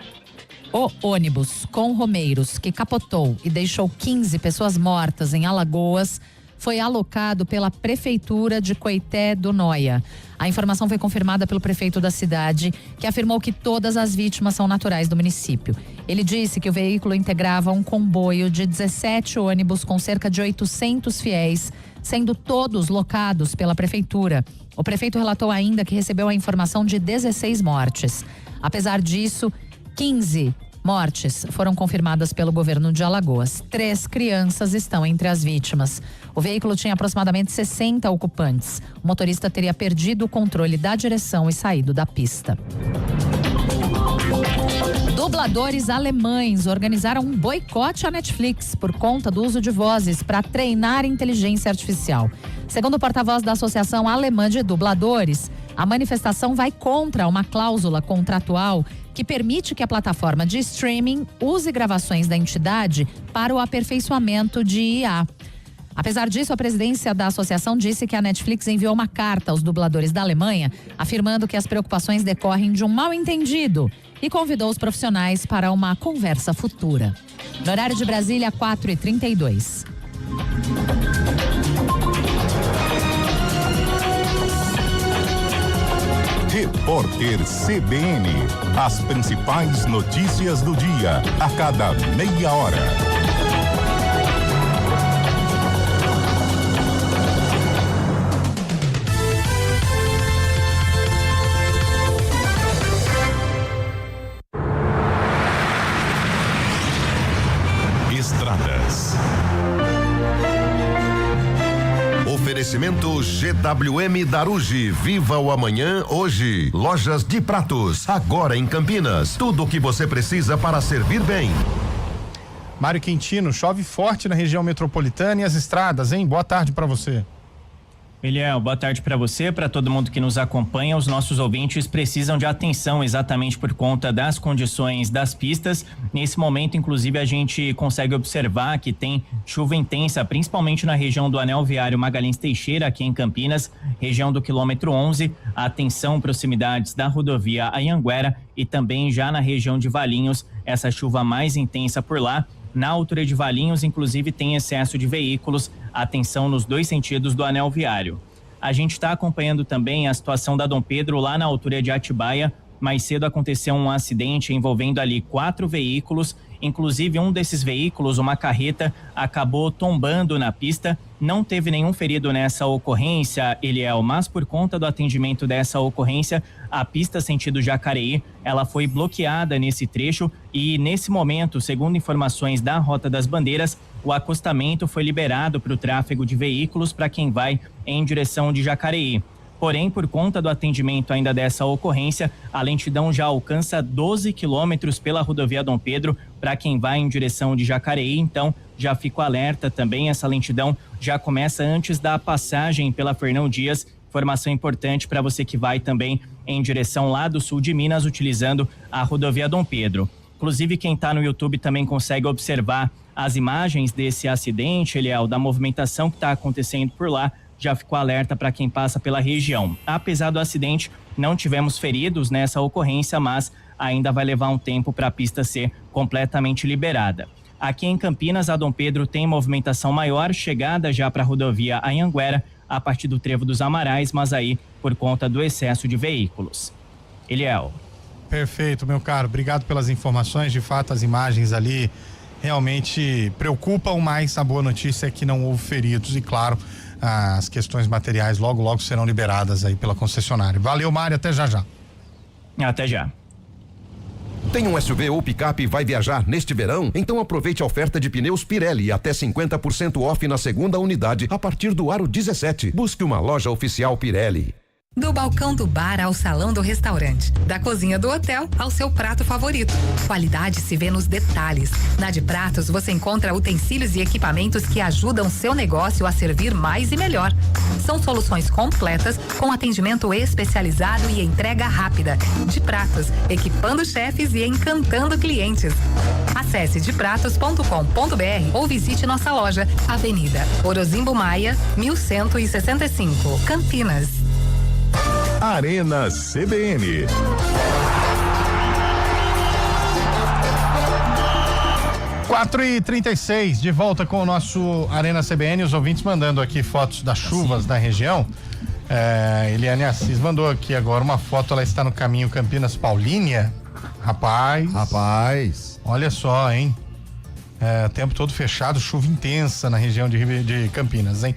O ônibus com romeiros que capotou e deixou 15 pessoas mortas em Alagoas foi alocado pela Prefeitura de Coité do Noia. A informação foi confirmada pelo prefeito da cidade, que afirmou que todas as vítimas são naturais do município. Ele disse que o veículo integrava um comboio de 17 ônibus com cerca de 800 fiéis, sendo todos locados pela Prefeitura. O prefeito relatou ainda que recebeu a informação de 16 mortes. Apesar disso, 15 mortes foram confirmadas pelo governo de Alagoas. 3 crianças estão entre as vítimas. O veículo tinha aproximadamente 60 ocupantes. O motorista teria perdido o controle da direção e saído da pista. Dubladores alemães organizaram um boicote à Netflix por conta do uso de vozes para treinar inteligência artificial. Segundo o porta-voz da Associação Alemã de Dubladores, a manifestação vai contra uma cláusula contratual que permite que a plataforma de streaming use gravações da entidade para o aperfeiçoamento de IA. Apesar disso, a presidência da associação disse que a Netflix enviou uma carta aos dubladores da Alemanha, afirmando que as preocupações decorrem de um mal-entendido e convidou os profissionais para uma conversa futura. No horário de Brasília, 4h32. Repórter CBN. As principais notícias do dia, a cada meia hora. Estradas. Oferecimento GWM Daruge. Viva o amanhã hoje. Lojas de Pratos, agora em Campinas. Tudo o que você precisa para servir bem. Mário Quintino, chove forte na região metropolitana e as estradas, hein? Boa tarde para você. Eliel, boa tarde para você, para todo mundo que nos acompanha. Os nossos ouvintes precisam de atenção exatamente por conta das condições das pistas. Nesse momento, inclusive, a gente consegue observar que tem chuva intensa, principalmente na região do Anel Viário Magalhães Teixeira, aqui em Campinas, região do quilômetro 11. Atenção, proximidades da rodovia Anhanguera e também já na região de Valinhos, essa chuva mais intensa por lá. Na altura de Valinhos, inclusive, tem excesso de veículos. Atenção nos 2 sentidos do anel viário. A gente está acompanhando também a situação da Dom Pedro lá na altura de Atibaia. Mais cedo aconteceu um acidente envolvendo ali 4 veículos. Inclusive, um desses veículos, uma carreta, acabou tombando na pista. Não teve nenhum ferido nessa ocorrência, Eliel, mas por conta do atendimento dessa ocorrência, a pista sentido Jacareí, ela foi bloqueada nesse trecho e nesse momento, segundo informações da Rota das Bandeiras, o acostamento foi liberado para o tráfego de veículos para quem vai em direção de Jacareí. Porém, por conta do atendimento ainda dessa ocorrência, a lentidão já alcança 12 quilômetros pela rodovia Dom Pedro para quem vai em direção de Jacareí. Então, já fico alerta também, essa lentidão já começa antes da passagem pela Fernão Dias. Informação importante para você que vai também em direção lá do sul de Minas, utilizando a rodovia Dom Pedro. Inclusive, quem está no YouTube também consegue observar as imagens desse acidente, Eliel, da movimentação que está acontecendo por lá. Já ficou alerta para quem passa pela região. Apesar do acidente, não tivemos feridos nessa ocorrência, mas ainda vai levar um tempo para a pista ser completamente liberada. Aqui em Campinas, a Dom Pedro tem movimentação maior, chegada já para a rodovia Anhanguera, a partir do Trevo dos Amarais, mas aí por conta do excesso de veículos. Eliel. Perfeito, meu caro. Obrigado pelas informações. De fato, as imagens ali realmente preocupam, mais. A boa notícia é que não houve feridos e, claro, as questões materiais logo serão liberadas aí pela concessionária. Valeu, Mário, até já. Até já. Tem um SUV ou picape e vai viajar neste verão? Então aproveite a oferta de pneus Pirelli, até 50% off na segunda unidade a partir do aro 17. Busque uma loja oficial Pirelli. Do balcão do bar ao salão do restaurante, da cozinha do hotel ao seu prato favorito. Qualidade se vê nos detalhes. Na De Pratos você encontra utensílios e equipamentos que ajudam seu negócio a servir mais e melhor. São soluções completas com atendimento especializado e entrega rápida. De Pratos, equipando chefes e encantando clientes. Acesse depratos.com.br ou visite nossa loja, Avenida Orozimbo Maia, 1165, Campinas. Arena CBN. Quatro e 36, de volta com o nosso Arena CBN, os ouvintes mandando aqui fotos das chuvas da região. Eliane Assis mandou aqui agora uma foto, ela está no caminho Campinas Paulínia. Rapaz. Olha só, hein? O tempo todo fechado, chuva intensa na região de Campinas, hein?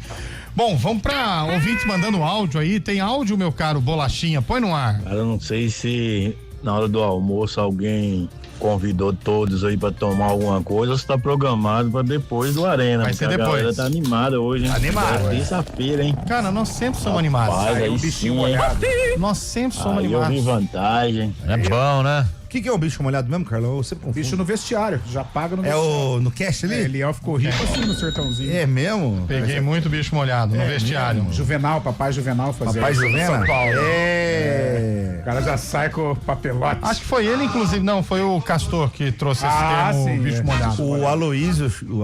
Bom, vamos pra ouvintes mandando áudio aí. Tem áudio, meu caro Bolachinha? Põe no ar. Cara, eu não sei se na hora do almoço alguém convidou todos aí pra tomar alguma coisa, ou se tá programado pra depois do Arena. Vai ser a depois. galera tá animada hoje, hein? Animada. Terça-feira, hein? Cara, nós sempre somos animados. Aí um bichinho molhado. Nós sempre somos Aí eu animados. vi vantagem. É bom, né? O que é o bicho molhado mesmo, Carlão? Eu sempre confundo. Bicho no vestiário, já paga no É vestiário. no cash ali? Eliel ficou rico assim no sertãozinho. É mesmo? Peguei muito bicho molhado no vestiário. Juvenal, papai Juvenal fazia. Papai isso. Juvena? São Paulo. É. O cara já sai com papelote. Acho que foi ele, inclusive, não, foi o Castor que trouxe esse termo, sim, bicho molhado. O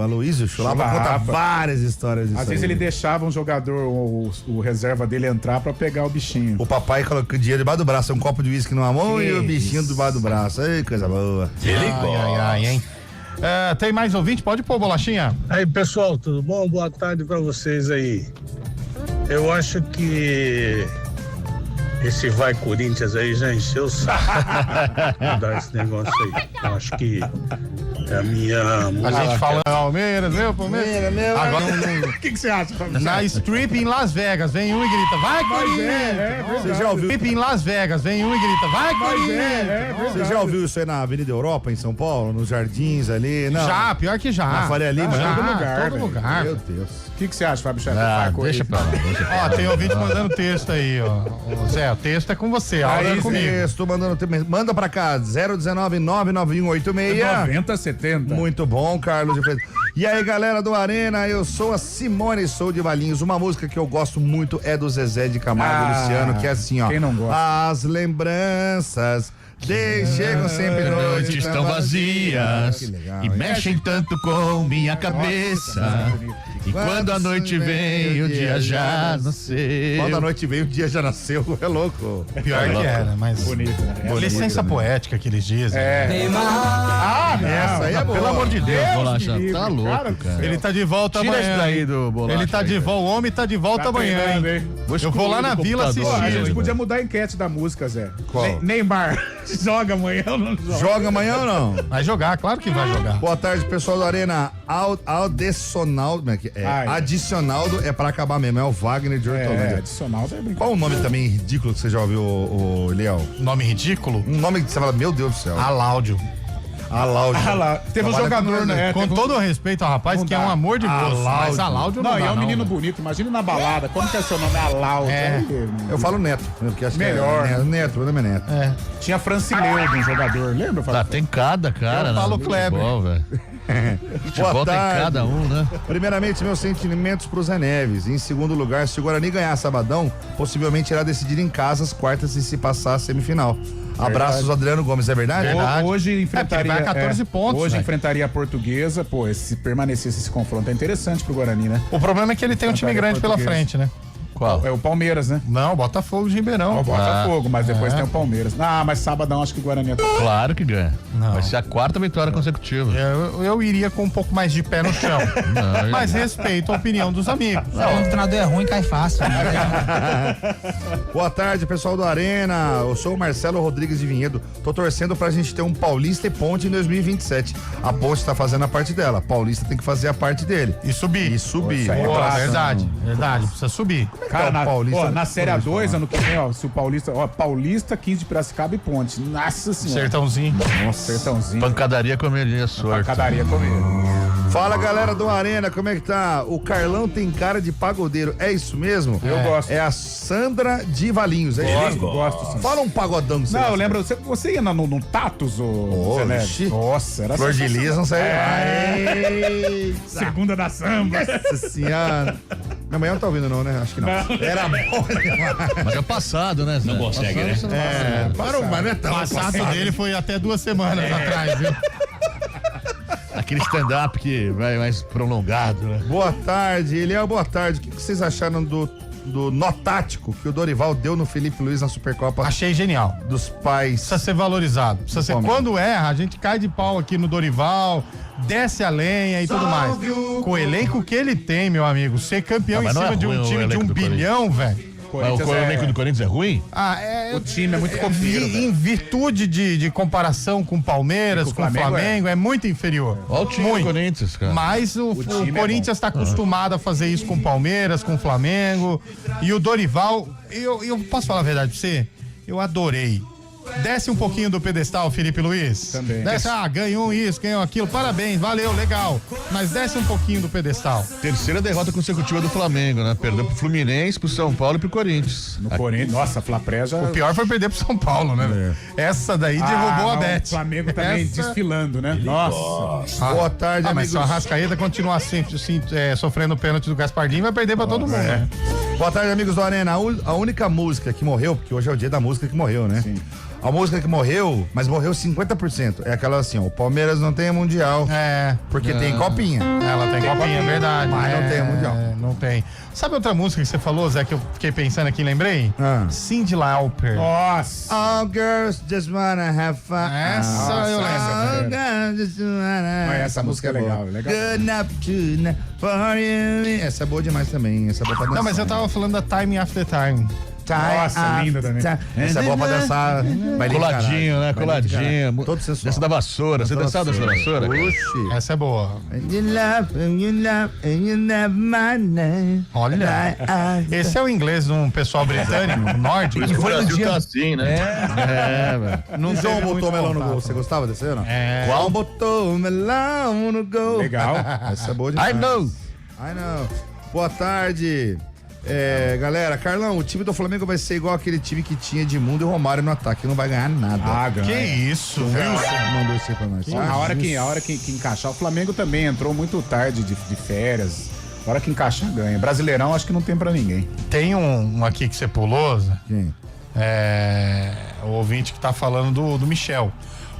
Aloísio Chulapa conta várias histórias disso. Às vezes aí. ele deixava um jogador, o reserva dele entrar pra pegar o bichinho. O papai coloca o dinheiro debaixo do braço, um copo de uísque numa mão e o bichinho debaixo do braço. Ai, coisa boa. Ai, hein? Tem mais ouvinte? Pode pôr, Bolachinha? Aí, pessoal, tudo bom? Boa tarde pra vocês aí. Eu acho que esse vai Corinthians aí já encheu o saco. Mudar esse negócio aí. Eu acho que é a minha... A gente fala Palmeiras, meu Palmeiras. Agora O que você acha, Fábio? na strip em Las Vegas, vem um e grita, vai Corinthians! Você já ouviu? Strip em Las Vegas, vem um e grita, vai Corinthians! Você já ouviu isso aí na Avenida Europa, em São Paulo? Nos jardins ali? Não. Já, pior que já. Na Faria Lima? Já, todo lugar, todo velho. lugar. Meu Deus. O que você acha, Fábio Chave? Ah, deixa pra lá. Ó, tem ouvinte mandando texto aí, ó. Ô, Zé, o texto é com você, a aula é comigo. Estou mandando. Manda pra cá, 019 99186 9070. Muito bom, Carlos de Freitas. E aí, galera do Arena, eu sou a Simone, sou de Valinhos. Uma música que eu gosto muito é do Zezé de Camargo e Luciano, que é assim, ó. Quem não gosta? As lembranças chegam sempre Noites noites tão vazias Que legal, e hein? mexem tanto com minha cabeça. E quando a noite vem, o dia já nasceu. Quando a noite vem, o dia já nasceu. É louco. Pior que era, mas. Bonito, né? Licença poética que eles dizem. Essa aí é boa. Pelo amor de Deus, Bolacha, me livre, tá louco, cara. Ele tá de volta Tira amanhã. isso daí do Bolacha. Ele tá de aí, volta, o homem tá de volta Tá amanhã, treinando, hein? hein? Eu vou lá na vila computador. Pô, a assistir. gente Sim, podia mudar a enquete da música, Zé. Qual? Neymar, joga amanhã ou não joga? Joga amanhã ou não? Vai jogar, claro que vai jogar. Boa tarde, pessoal do Arena. Adicionaldo é pra acabar mesmo, é o Wagner de Hortolândia. Adicional é brincadeira. Qual o nome também ridículo que você já ouviu, o Léo? Nome ridículo? Um nome que você fala, meu Deus do céu. Aláudio. Aláudio. Ah lá, teve um Trabalha jogador, com né? Com teve um- todo o respeito ao rapaz, Não que é dá. um amor de moço. Mas Aláudio. Aláudio não Não, dá, e é um menino velho. bonito. Imagina na balada. Como que é seu nome? Aláudio. É. Eu falo Neto, porque acho Melhor. que é Neto, meu nome é Neto. É. Tinha Francileudo, um jogador. Lembra, Tá, Fábio? tem cada cara, Eu né? falo no Kleber. futebol, velho. Futebol Boa tem tarde. cada um, né? Primeiramente, meus sentimentos pro Zé Neves. Em segundo lugar, se o Guarani ganhar sabadão, possivelmente irá decidir em casa as quartas e se passar a semifinal. Abraços, Adriano Gomes, é verdade? Hoje enfrentaria. vai a 14 pontos, Hoje velho. enfrentaria a Portuguesa. Pô, se permanecesse esse confronto é interessante pro Guarani, né? O problema é que ele tem um time grande pela frente, né? Qual? É o Palmeiras, né? Não, Botafogo de Ribeirão. É o Botafogo, mas depois tem o Palmeiras. Ah, mas sabadão acho que o Guarani é. Claro que ganha. Não. Vai ser a quarta vitória consecutiva. Eu iria com um pouco mais de pé no chão. Não, Mas respeito a opinião dos amigos. Quando o treinador é ruim, cai fácil. Boa tarde, pessoal do Arena. Eu sou o Marcelo Rodrigues de Vinhedo. Tô torcendo pra gente ter um Paulista e Ponte em 2027. A Ponte tá fazendo a parte dela. Paulista tem que fazer a parte dele. E subir. E subir. Isso aí é Pô, braço, verdade, precisa subir. Cara, Então, Paulista- na Série A2, ano que vem, ó, se o Paulista, ó, Paulista, 15 de Piracicaba e Ponte. Nossa senhora. Sertãozinho. Nossa, Sertãozinho. Pancadaria comeria sorte. Pancadaria comigo. Fala, galera do Arena, como é que tá? O Carlão tem cara de pagodeiro, é isso mesmo? Eu gosto. É a Sandra de Valinhos, é isso? Gosto, sim. Fala um pagodão que você Não, eu gosta. lembro, você ia no Tatus, Zé Neves? Oxi. Nossa, era Flor de Lis não saiu. É. Segunda da samba. Nossa senhora. Minha mãe não tá ouvindo não, né? Acho que não. Era bom demais. Mas é passado, né? Zé? Não consegue, Passado, né? você não É, parou, mas não é tão O passado dele foi até 2 semanas atrás, viu? Aquele stand-up que vai mais prolongado, né? Boa tarde, Eliel, boa tarde. O que vocês acharam do nó tático que o Dorival deu no Felipe Luiz na Supercopa Achei genial. dos Pais? Precisa ser valorizado. Precisa ser, Palmeiras. quando erra, a gente cai de pau aqui no Dorival, desce a lenha e tudo mais. Com o elenco que ele tem, meu amigo, ser campeão Ah, em mas não cima é de um ruim o time de elenco 1 do bilhão, velho. Mas o elenco do Corinthians é ruim? Ah, O time é muito copeiro, em virtude de comparação com o Palmeiras, E com o Flamengo, é muito inferior. Olha o time do Corinthians, cara. Mas o time é Corinthians está acostumado a fazer isso com o Palmeiras, com o Flamengo. E o Dorival, eu posso falar a verdade pra você? Eu adorei. Desce um pouquinho do pedestal, Felipe Luiz. Também. Desce, ganhou isso, ganhou aquilo, parabéns, valeu, legal. Mas desce um pouquinho do pedestal. Terceira derrota consecutiva do Flamengo, né? Perdeu pro Fluminense, pro São Paulo e pro Corinthians. No Corinthians, nossa, a Flapresa... O pior foi perder pro São Paulo, né? Essa daí derrubou a Bet. O Flamengo também desfilando, né? Nossa. Boa tarde, mas se o Arrascaeta continuar sofrendo o pênalti do Gaspardinho, vai perder pra todo mundo, né? Boa tarde, amigos do Arena. A única música que morreu, porque hoje é o dia da música que morreu, né? Sim. A música que morreu, mas morreu 50%. É aquela assim, ó, o Palmeiras não tem mundial. Porque tem copinha. Ela tem copinha, é verdade. Mas não tem mundial. Não tem. Sabe outra música que você falou, Zé, que eu fiquei pensando aqui, lembrei? Cyndi Lauper. Nossa. All girls just wanna have fun. Essa eu lembro. All girls just wanna... Mas essa música é legal, legal. Good enough tonight for you. Essa é boa demais também. Essa é boa pra dançar. Não, mas eu tava falando da Time After Time. Nossa, linda também. Essa é boa pra dançar. Coladinho, né? Coladinho. Todo sensual. Dança da vassoura. Você dançava dança da vassoura? Oxi. Essa é boa. Olha, esse é o inglês de um pessoal britânico, nórdico. Por isso que o Brasil tá assim, né? velho. Não João botou melão no gol. Você gostava desse, não? Qual botou melão no gol? Legal. Essa é boa demais. I know. Boa tarde. Galera, Carlão, o time do Flamengo vai ser igual aquele time que tinha Edmundo e Romário no ataque, não vai ganhar nada. Que isso, viu? Mandou isso aí pra nós. A hora que encaixar, o Flamengo também entrou muito tarde de férias. A hora que encaixar, ganha. Brasileirão, acho que não tem pra ninguém. Tem um aqui que você pulou, Zé? Quem? O ouvinte que tá falando do Michel.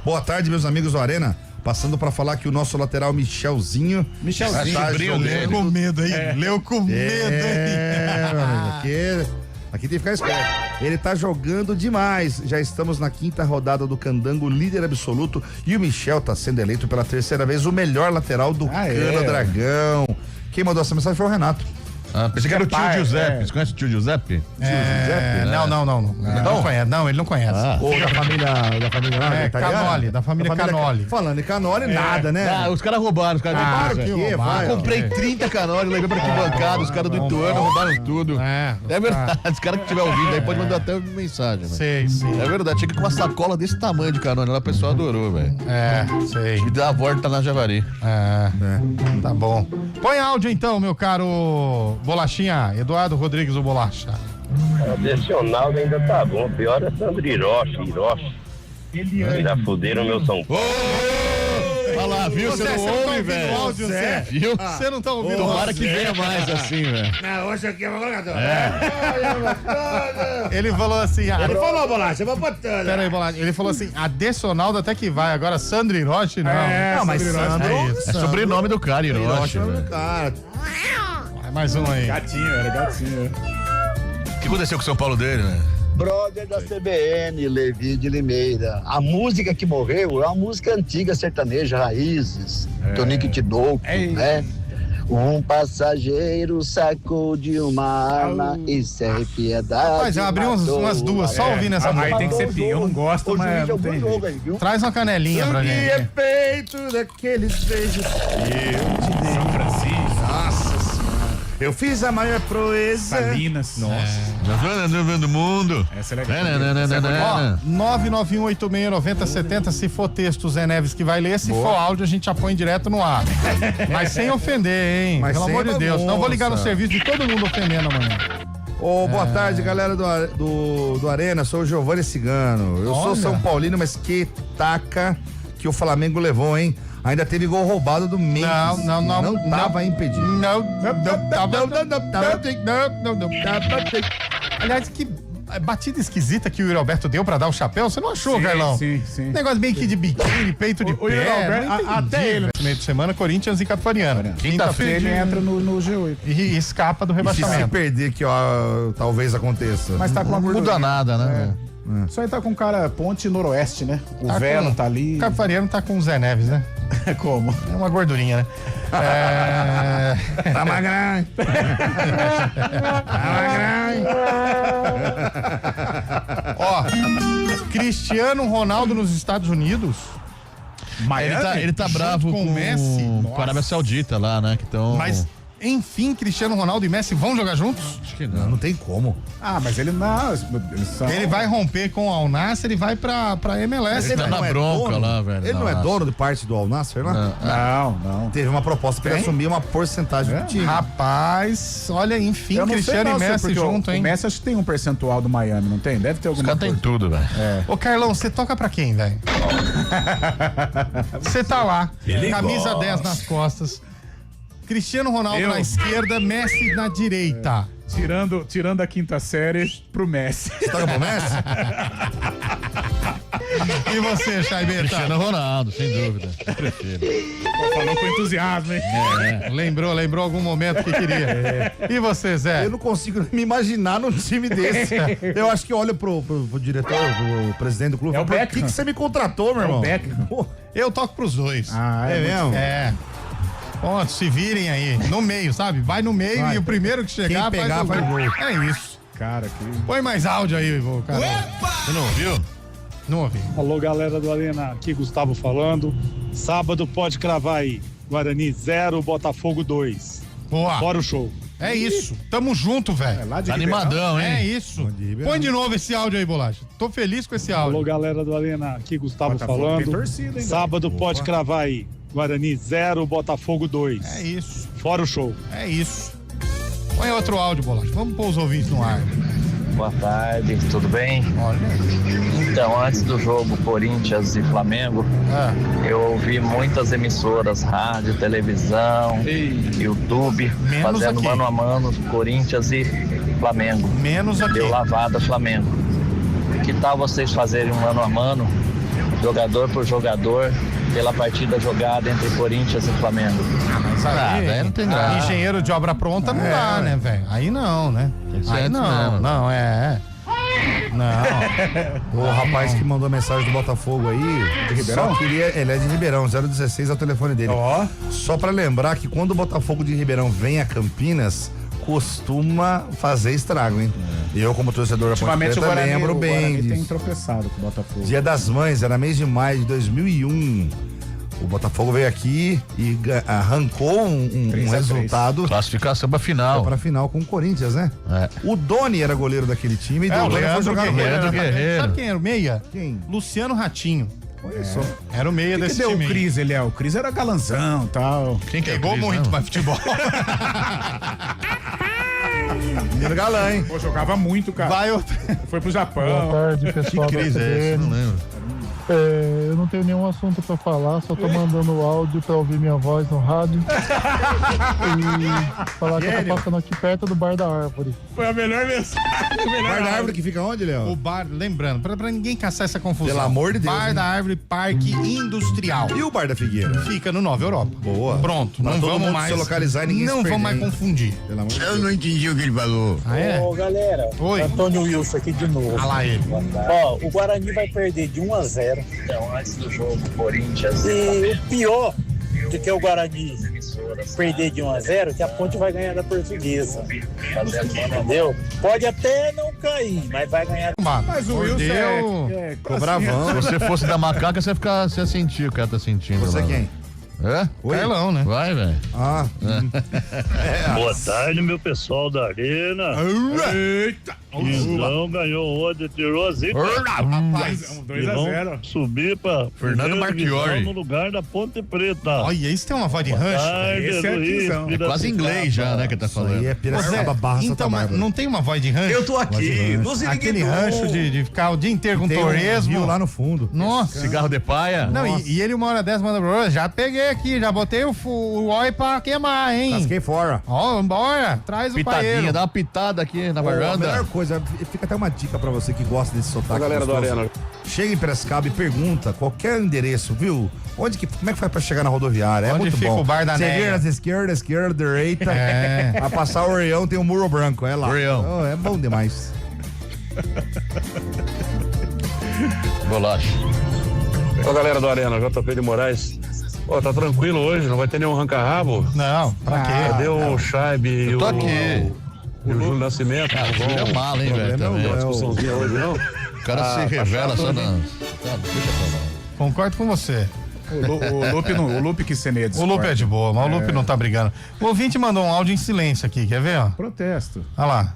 Boa tarde, meus amigos do Arena. Passando pra falar que o nosso lateral Michelzinho. Tá leu com medo aí. Leu com medo aí. Aqui tem que ficar esperto. Ele tá jogando demais. Já estamos na 5ª rodada do Candango, líder absoluto. E o Michel tá sendo eleito pela 3ª vez o melhor lateral do Cana Dragão. Quem mandou essa mensagem foi o Renato. Pensei que era o tio Giuseppe. Você conhece o tio Giuseppe? Não conhece. Não, ele não conhece. Ou da família lá, Canoli, da família Canoli. Falando em Canoli, nada, né? Os caras roubaram, os caras roubaram. Comprei 30 Canoli, levei pra arquibancada, os caras do Ituano roubaram tudo. É verdade, os caras que estiver ouvindo aí pode mandar até mensagem, né? Sei. É verdade, chega com uma sacola desse tamanho de Canoli lá, o pessoal adorou, velho. Sei. E dá a volta na Javari. Tá bom. Põe áudio então, meu caro Bolachinha, Eduardo Rodrigues, o Bolacha. Adicional ainda tá bom, pior é Sandro Hiroshi. Ainda fuderam meu São Paulo. Olha lá, viu? Você não ouve, velho. Viu? Você não tá ouvindo. Tomara que venha mais assim, velho. Não, hoje aqui é uma jogador. Ele falou assim. Ele falou, Bolacha, eu vou botando. Pera aí, Bolacha. Ele falou assim: Adessionaldo até que vai. Agora Sandro Hiroshi, não. Não, mas Sandro. É sobrenome do cara, Hiroshi. Mais um aí. Gatinho. O que aconteceu com o São Paulo dele, né? Brother da CBN, Levi de Limeira. A música que morreu é uma música antiga, sertaneja, Raízes, Tonico Tinoco, né? Um passageiro sacou de uma arma e sem piedade. Mas já abriu umas duas, só ouvindo essa música. Aí tem que ser pior, eu não gosto, mas não tem jeito. Aí, viu? Traz uma canelinha pra gente. é feito daqueles beijos que eu te dei. São Francisco. Nossa Senhora. Eu fiz a maior proeza. Salinas. Nossa. Já do mundo. Essa é legal. 991869070. Se for texto, Zé Neves que vai ler. Se for áudio, a gente já põe direto no ar. Mas sem ofender, hein? Pelo amor de Deus. Não vou ligar no serviço de todo mundo ofendendo amanhã. Boa tarde, galera do Arena. Sou o Giovanni Cigano. Eu sou São Paulino, mas que taca que o Flamengo levou, hein? Ainda teve gol roubado do Mendes. Não tava impedido. Não. Aliás, que batida esquisita que o Yuri Alberto deu pra dar o chapéu, você não achou, Carlão? Sim. Negócio meio que de biquíni, peito de o Yuri pé. Alberto, até ele. Meio de semana, Corinthians e Capivariano. Quinta-feira ele entra no G8. E escapa do rebaixamento. E se perder, que ó, talvez aconteça. Mas tá com uma gordura. Não muda nada, né? Isso aí tá com cara Ponte Noroeste, né? O Velo tá ali. O Capivariano tá com o Zé Neves, né? Como? É uma gordurinha, né? Tá magrão. Ó, Cristiano Ronaldo nos Estados Unidos. Ele tá bravo com o Messi. Com a Arábia Saudita lá, né? Que tão... Mas Enfim, Cristiano Ronaldo e Messi vão jogar juntos? Acho que não tem como. Ah, mas ele não. Ele vai romper com o Al Nassr e vai pra MLS. Ele tá na bronca dono, lá, velho. Ele não é dono de parte do Al Nassr, né? Não. Teve uma proposta pra ele assumir uma porcentagem do time. Rapaz, olha, enfim, Cristiano e Messi junto, hein? O Messi acho que tem um percentual do Miami, não tem? Deve ter alguma coisa. Tem tudo, velho. Ô, Carlão, você toca pra quem, velho? Você tá lá, Ele camisa gosta. 10 nas costas, Cristiano Ronaldo na esquerda, Messi na direita. Tirando a quinta série pro Messi. Você toca pro Messi? E você, Chaibeta? Cristiano Ronaldo, sem dúvida. Eu prefiro. Falou com entusiasmo, hein? Lembrou algum momento que queria. E você, Zé? Eu não consigo me imaginar num time desse. Eu acho que olho pro diretor, pro presidente do clube. É o Por que Beckham. você me contratou, meu irmão? Eu toco pros dois. É mesmo? É. Ó, se virem aí, no meio, sabe? Vai no meio Vai. e o primeiro que chegar Quem pegar, faz o faz gol. gol. É isso. Cara, que... Põe mais áudio aí, cara. Você não ouviu? Não ouvi. Alô, galera do Arena, aqui Gustavo falando. Sábado pode cravar aí. Guarani 0, Botafogo 2. Boa. Bora o show. É isso. Tamo junto, velho. lá de Animadão, hein? É isso. Põe de novo esse áudio aí, Bolacha. Tô feliz com esse áudio. Alô, galera do Arena, aqui Gustavo Botafogo falando. tem torcida, hein, Sábado velho? pode cravar aí. Guarani 0, Botafogo 2. É isso. Fora o show. É isso. Põe outro áudio, Bolacha. Vamos pôr os ouvintes no ar. Boa tarde, tudo bem? Olha. Então, antes do jogo Corinthians e Flamengo, eu ouvi muitas emissoras, rádio, televisão, YouTube, Menos fazendo aqui. mano a mano Corinthians e Flamengo. Menos aqui. Deu lavada Flamengo. Que tal vocês fazerem um mano a mano, jogador por jogador, pela partida jogada entre Corinthians e Flamengo? Mas aí, daí não tem graça. engenheiro de obra pronta não dá, né, velho? Aí não, né? Tem que ser Aí antes não, mesmo. não, Não. O rapaz que mandou mensagem do Botafogo aí, De Ribeirão? só queria, ele é de Ribeirão, 016 é o telefone dele. Só pra lembrar que quando o Botafogo de Ribeirão vem a Campinas, costuma fazer estrago, hein? Eu, como torcedor da Ponte Ultimamente o Preta, Guarani, lembro o bem Guarani tem disso. tropeçado com o Botafogo. Dia das Mães, era mês de maio de 2001. O Botafogo veio aqui e arrancou um 3-3. resultado Classificação pra final. pra final com o Corinthians, né? É. O Doni era goleiro daquele time e É, o o Doni foi Leandro jogar no Guerreiro. Guerreiro. Sabe quem era o meia? Quem? Luciano Ratinho. Olha só. Era o meia Que desse deu time. o Cris, ele é? O Cris era galanzão e tal. Quem que é o Pegou Cris, muito não? pra futebol. Menino galã, hein? Pô, jogava muito, cara. Vai outro. Foi pro Japão. Boa tarde, pessoal. Que da crise é essa? Eu CBN. não lembro. Eu não tenho nenhum assunto pra falar, só tô mandando áudio pra ouvir minha voz no rádio. E falar que eu tô passando aqui perto do Bar da Árvore. Foi a melhor mensagem. Bar da Árvore que fica onde, Léo? O bar, lembrando, pra ninguém caçar essa confusão. Pelo amor de Deus, Bar hein? da Árvore, Parque Industrial. E o Bar da Figueira? Fica no Nova Europa. Boa. Pronto, Pra não todo vamos mundo mais se localizar e ninguém não se vamos mais perder, hein? confundir. Pelo amor de Deus. Eu não entendi o que ele falou. Ah, é? Ô, galera, Oi. Antônio Wilson aqui de novo. Olha lá ele. Ó, o Guarani vai perder de 1-0. Então, antes do jogo Corinthians E o pior do que o Guarani perder de 1-0 é que a Ponte vai ganhar da Portuguesa. Entendeu? Pode até não cair, mas vai ganhar. Mas o Wilson Ficou bravão. Se você fosse da macaca, você ia sentir o que ela tá sentindo. Você lá, quem? né? É? Carlão, né? Vai, velho. Ah. Boa tarde, meu pessoal da Arena. Eita! Então ganhou onde, tirou a zica. Rapaz, E 2-0. vão subir pra Fernando primeira divisão Marchiori. no lugar da Ponte Preta. Olha, isso tem uma voz de Boa rancho. tarde, Esse é Luiz, aquizão. É quase inglês já, né, que tá Isso aí falando. é Ô, Zé, Piracicaba Barra Santa então, mas Bárbara. não tem uma voz de rancho? Eu tô aqui, no Aquele Ziriguidum. rancho de ficar o dia inteiro com Tem um torresmo. rio lá no fundo. Nossa. Cigarro de paia. Não, e ele uma hora dessa manda pra outra, já peguei aqui, já botei o óleo pra queimar, hein? Casquei fora. Ó, vambora, traz o Pitadinha, paeiro. dá uma pitada aqui na A varanda. melhor coisa, fica até uma dica pra você que gosta desse sotaque. galera do gostoso. Arena. Chega em Piracicaba e pergunta qualquer endereço, viu? Como é que faz pra chegar na rodoviária? É Onde muito fica bom. o Bar da Você Nega? vira à esquerda, direita. É. A passar o Orião tem um muro branco, é lá. Orião. Oh, é bom demais. Bolacha. Ô, galera do Arena, JP de Moraes. Ó, tá tranquilo hoje, não vai ter nenhum arranca-rabo. Não, pra quê? Cadê o Scheibe e Eu tô o... aqui. E o Júlio Nascimento? Ah, o Júlio é mala, hein, velho, também. Uma discussãozinha hoje, não? O cara se tá revela chato só hoje, na... hein? Tá, deixa pra lá. Concordo com você. O Lupe que Senê O Lupe é de boa, mas o Lupe não tá brigando. O ouvinte mandou um áudio em silêncio aqui, quer ver, ó? Protesto. Olha lá.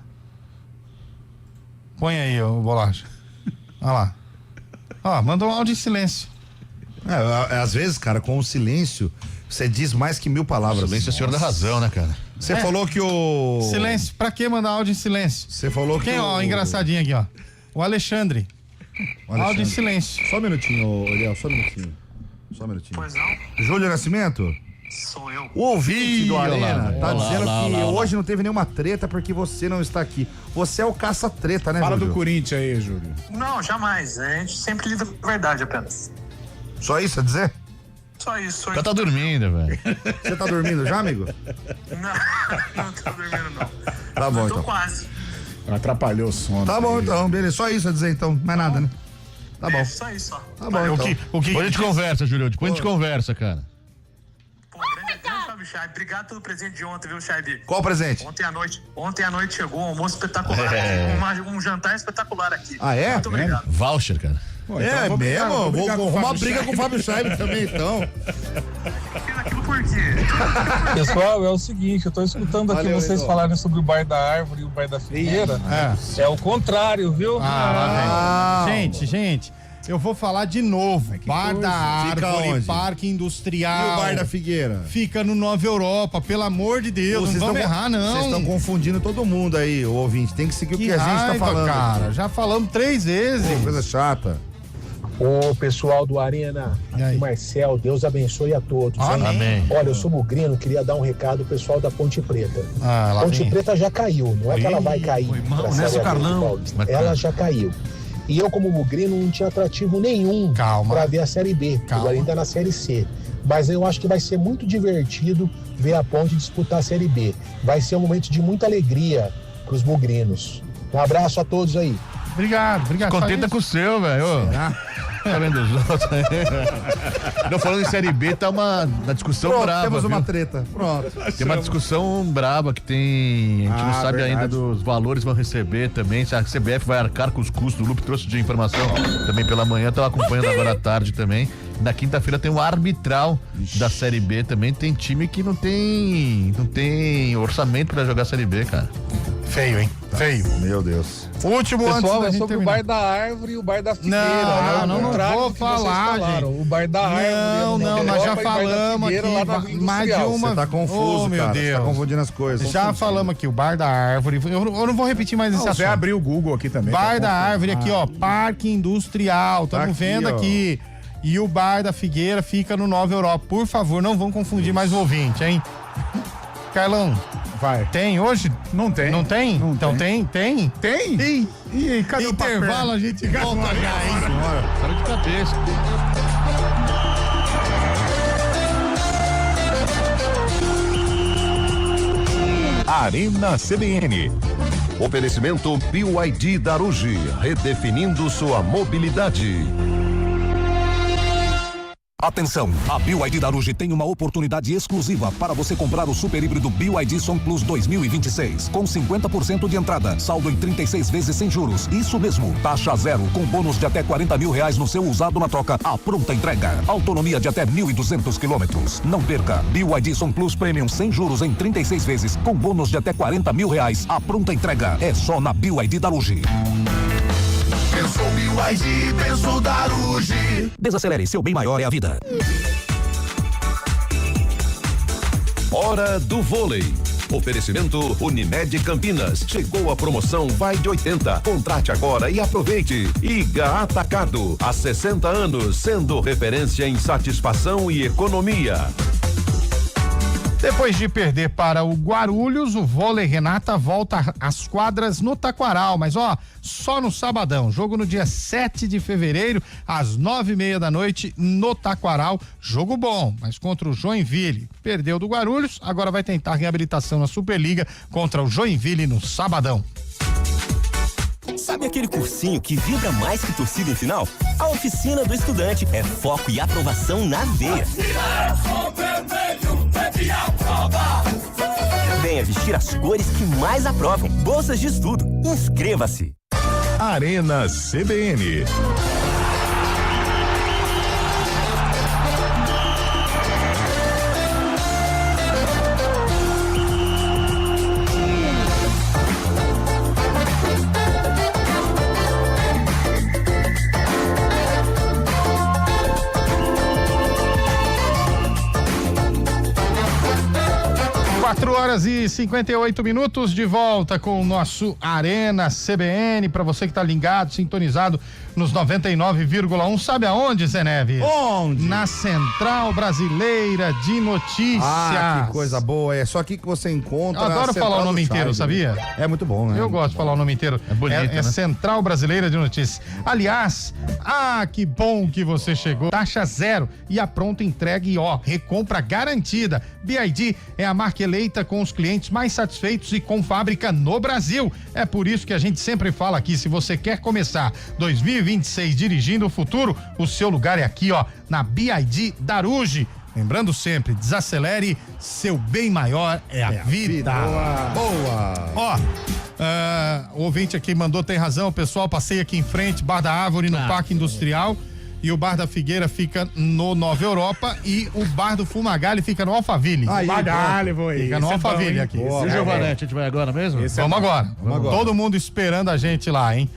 Põe aí, o Bolacha. Olha lá. Ó, mandou um áudio em silêncio. Às vezes, cara, com o silêncio, você diz mais que 1000 palavras. Silêncio é o senhor da razão, né, cara? Você falou que o... Silêncio, pra que mandar áudio em silêncio? Você falou que ó, engraçadinho aqui, ó. O Alexandre. Áudio em silêncio. Só um minutinho, Ariel, só um minutinho. Pois não? Júlio Nascimento? Sou eu. O ouvinte do Arena tá dizendo que lá. hoje não teve nenhuma treta porque você não está aqui. Você é o caça-treta, né, Fala Júlio? do Corinthians aí, Júlio. Não, jamais. A gente sempre lida com a verdade apenas. Só isso a dizer? Só isso. O cara tá dormindo, velho. Você tá dormindo já, amigo? Não tô dormindo, não. Tá bom, Tô então. quase. Atrapalhou o sono. Tá bom, então, beleza. Só isso a dizer, então. Mais nada, né? Tá bom. Só isso, ó. Tá bom, então. Depois a gente conversa, Júlio. Depois a gente conversa, cara. Grande Fábio Chaib. Obrigado pelo presente de ontem, viu, Chaib? Qual presente? Ontem à noite chegou um almoço espetacular. Um jantar espetacular aqui. Ah, é? Muito obrigado. Voucher, cara. Pô, então mesmo? Vou arrumar briga com o Fábio Chaib também, então. Aquilo por quê? Pessoal, é o seguinte, eu tô escutando aqui vocês falarem sobre o Bar da Árvore e o Bar da Figueira. É o contrário, viu? Gente, eu vou falar de novo. Bar da Árvore, Parque Industrial. E o Bar da Figueira? Fica no Nova Europa, pelo amor de Deus, não vamos errar, não. Vocês estão confundindo todo mundo aí, o ouvinte. Tem que seguir o que a gente tá falando. Cara, já falamos 3 vezes. Pô, coisa chata. Ô, pessoal do Arena, aqui Marcel, Deus abençoe a todos. Amém. Olha, eu sou bugrino, queria dar um recado pro pessoal da Ponte Preta. lá Ponte vem. Preta já caiu, não é que ela vai cair. pra Série A do Paulista. Ela já caiu. E eu, como bugrino, não tinha atrativo nenhum para ver a Série B. Eu ainda na Série C. Mas eu acho que vai ser muito divertido ver a Ponte disputar a Série B. Vai ser um momento de muita alegria pros bugrinos. Um abraço a todos aí. Obrigado. Contenta com o seu, velho. Tá vendo os outros aí? Não, falando em Série B, tá uma discussão braba. Temos uma viu? treta. Pronto. Tem uma discussão braba que tem. A gente não sabe ainda dos valores que vão receber também. Se a CBF vai arcar com os custos. O Lupe trouxe de informação também pela manhã, tava acompanhando agora à tarde também. Na quinta-feira tem um arbitral da Série B também. Tem time que não tem orçamento pra jogar Série B, cara. Feio, hein? Feio. Meu Deus. Último antes Pessoal, da é gente sobre terminar. o Bar da Árvore e o Bar da Figueira. Não vou falar, gente. O Bar da Árvore. Nós já falamos aqui mais de uma. Você tá confuso, meu cara. Deus. Você tá confundindo as coisas. Já falamos aqui, o Bar da Árvore. Eu não vou repetir mais esse Você assunto. abriu o Google aqui também. Bar da Árvore aqui, ó, Parque Industrial, estamos vendo aqui. E o Bar da Figueira fica no Nova Europa. Por favor, não vão confundir mais o ouvinte, hein? Carlão, vai. Tem hoje? Não tem. Não tem? Não então tem? Tem? E cadê o papel? intervalo, a gente volta já, hein? Fora de cabeça. Arena CBN. Oferecimento BYD Darugi, redefinindo sua mobilidade. Atenção, a BYD Darugi tem uma oportunidade exclusiva para você comprar o super híbrido BYD Som Plus 2026, com 50% de entrada, saldo em 36 vezes sem juros. Isso mesmo, taxa zero, com bônus de até R$40 mil no seu usado na troca, a pronta entrega. Autonomia de até 1.200 quilômetros. Não perca, BYD Som Plus Premium sem juros em 36 vezes, com bônus de até R$40 mil, a pronta entrega. É só na BYD Darugi. Pensou BYD, pensou Darugi. Desacelere, seu bem maior é a vida. Hora do vôlei. Oferecimento Unimed Campinas. Chegou a promoção Vai de 80. Contrate agora e aproveite. Iga Atacado. Há 60 anos, sendo referência em satisfação e economia. Depois de perder para o Guarulhos, o Vôlei Renata volta às quadras no Taquaral, mas só no sabadão, jogo no dia 7 de fevereiro, às 9:30 da noite, no Taquaral, jogo bom, mas contra o Joinville, perdeu do Guarulhos, agora vai tentar reabilitação na Superliga contra o Joinville no sabadão. Sabe aquele cursinho que vibra mais que torcida em final? A Oficina do Estudante é foco e aprovação na veia. Venha vestir as cores que mais aprovam. Bolsas de estudo. Inscreva-se. Arena CBN. 4h58, de volta com o nosso Arena CBN, para você que tá ligado, sintonizado nos 99,1. Sabe aonde, Zé Neves? Onde? Na Central Brasileira de Notícias. Ah, que coisa boa. É só aqui que você encontra. Eu adoro falar o nome inteiro, sabia? É muito bom, né? Eu gosto de falar o nome inteiro. É bonito, né? Central Brasileira de Notícias. Aliás, que bom que você chegou. Taxa zero e a pronta entrega e recompra garantida. BYD é a marca eleita com os clientes mais satisfeitos e com fábrica no Brasil. É por isso que a gente sempre fala aqui, se você quer começar 2026 dirigindo o futuro, o seu lugar é aqui, na BYD Daruge. Lembrando sempre, desacelere, seu bem maior é a vida. Boa. O ouvinte aqui mandou, tem razão, o pessoal passeia aqui em frente, Bar da Árvore no Parque Industrial, e o Bar da Figueira fica no Nova Europa e o Bar do Fumagalli fica no Alphaville. Fumagalli, fica no Alphaville aqui. E o Giovanetti, a gente vai agora mesmo? Vamos agora. Todo mundo esperando a gente lá, hein?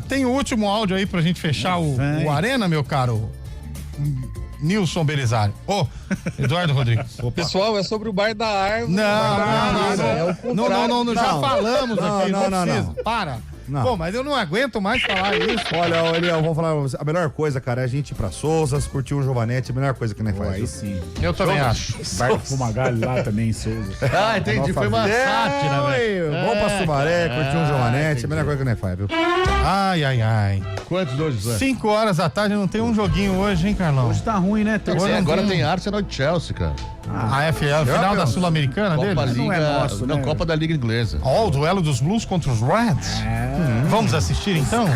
Tem o último áudio aí pra gente fechar o Arena, meu caro Nilson Belisário. Eduardo Rodrigues. Pessoal, é sobre o Bar da Árvore. Não, já falamos aqui, não precisa. Não. Para. Não. Pô, mas eu não aguento mais falar isso. Olha, eu vou falar, a melhor coisa, cara, é a gente ir pra Souzas, curtir um Giovanetti, a melhor coisa que nem faz. Aí sim. Eu também acho. Bar do Fumagalli lá também em Souza. Entendi, foi uma sátira, velho. Vamos pra Sumaré, curtir um Giovanetti, a melhor coisa que nem faz, viu? Ai. Quantos hoje, Zé? 5 horas da tarde, não tem um joguinho hoje, hein, Carlão? Hoje tá ruim, né? Agora tem Arsenal e Chelsea, cara. FL, final da Sul-Americana dele? Não é nosso, né? Copa da Liga Inglesa. O duelo dos Blues contra os Reds. Vamos assistir então?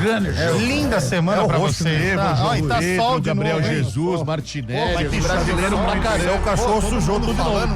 Linda semana pra vocês. Tá sol de Gabriel novo, Jesus, Martinelli, brasileiro pra caramba. O cachorro sujou tudo falando.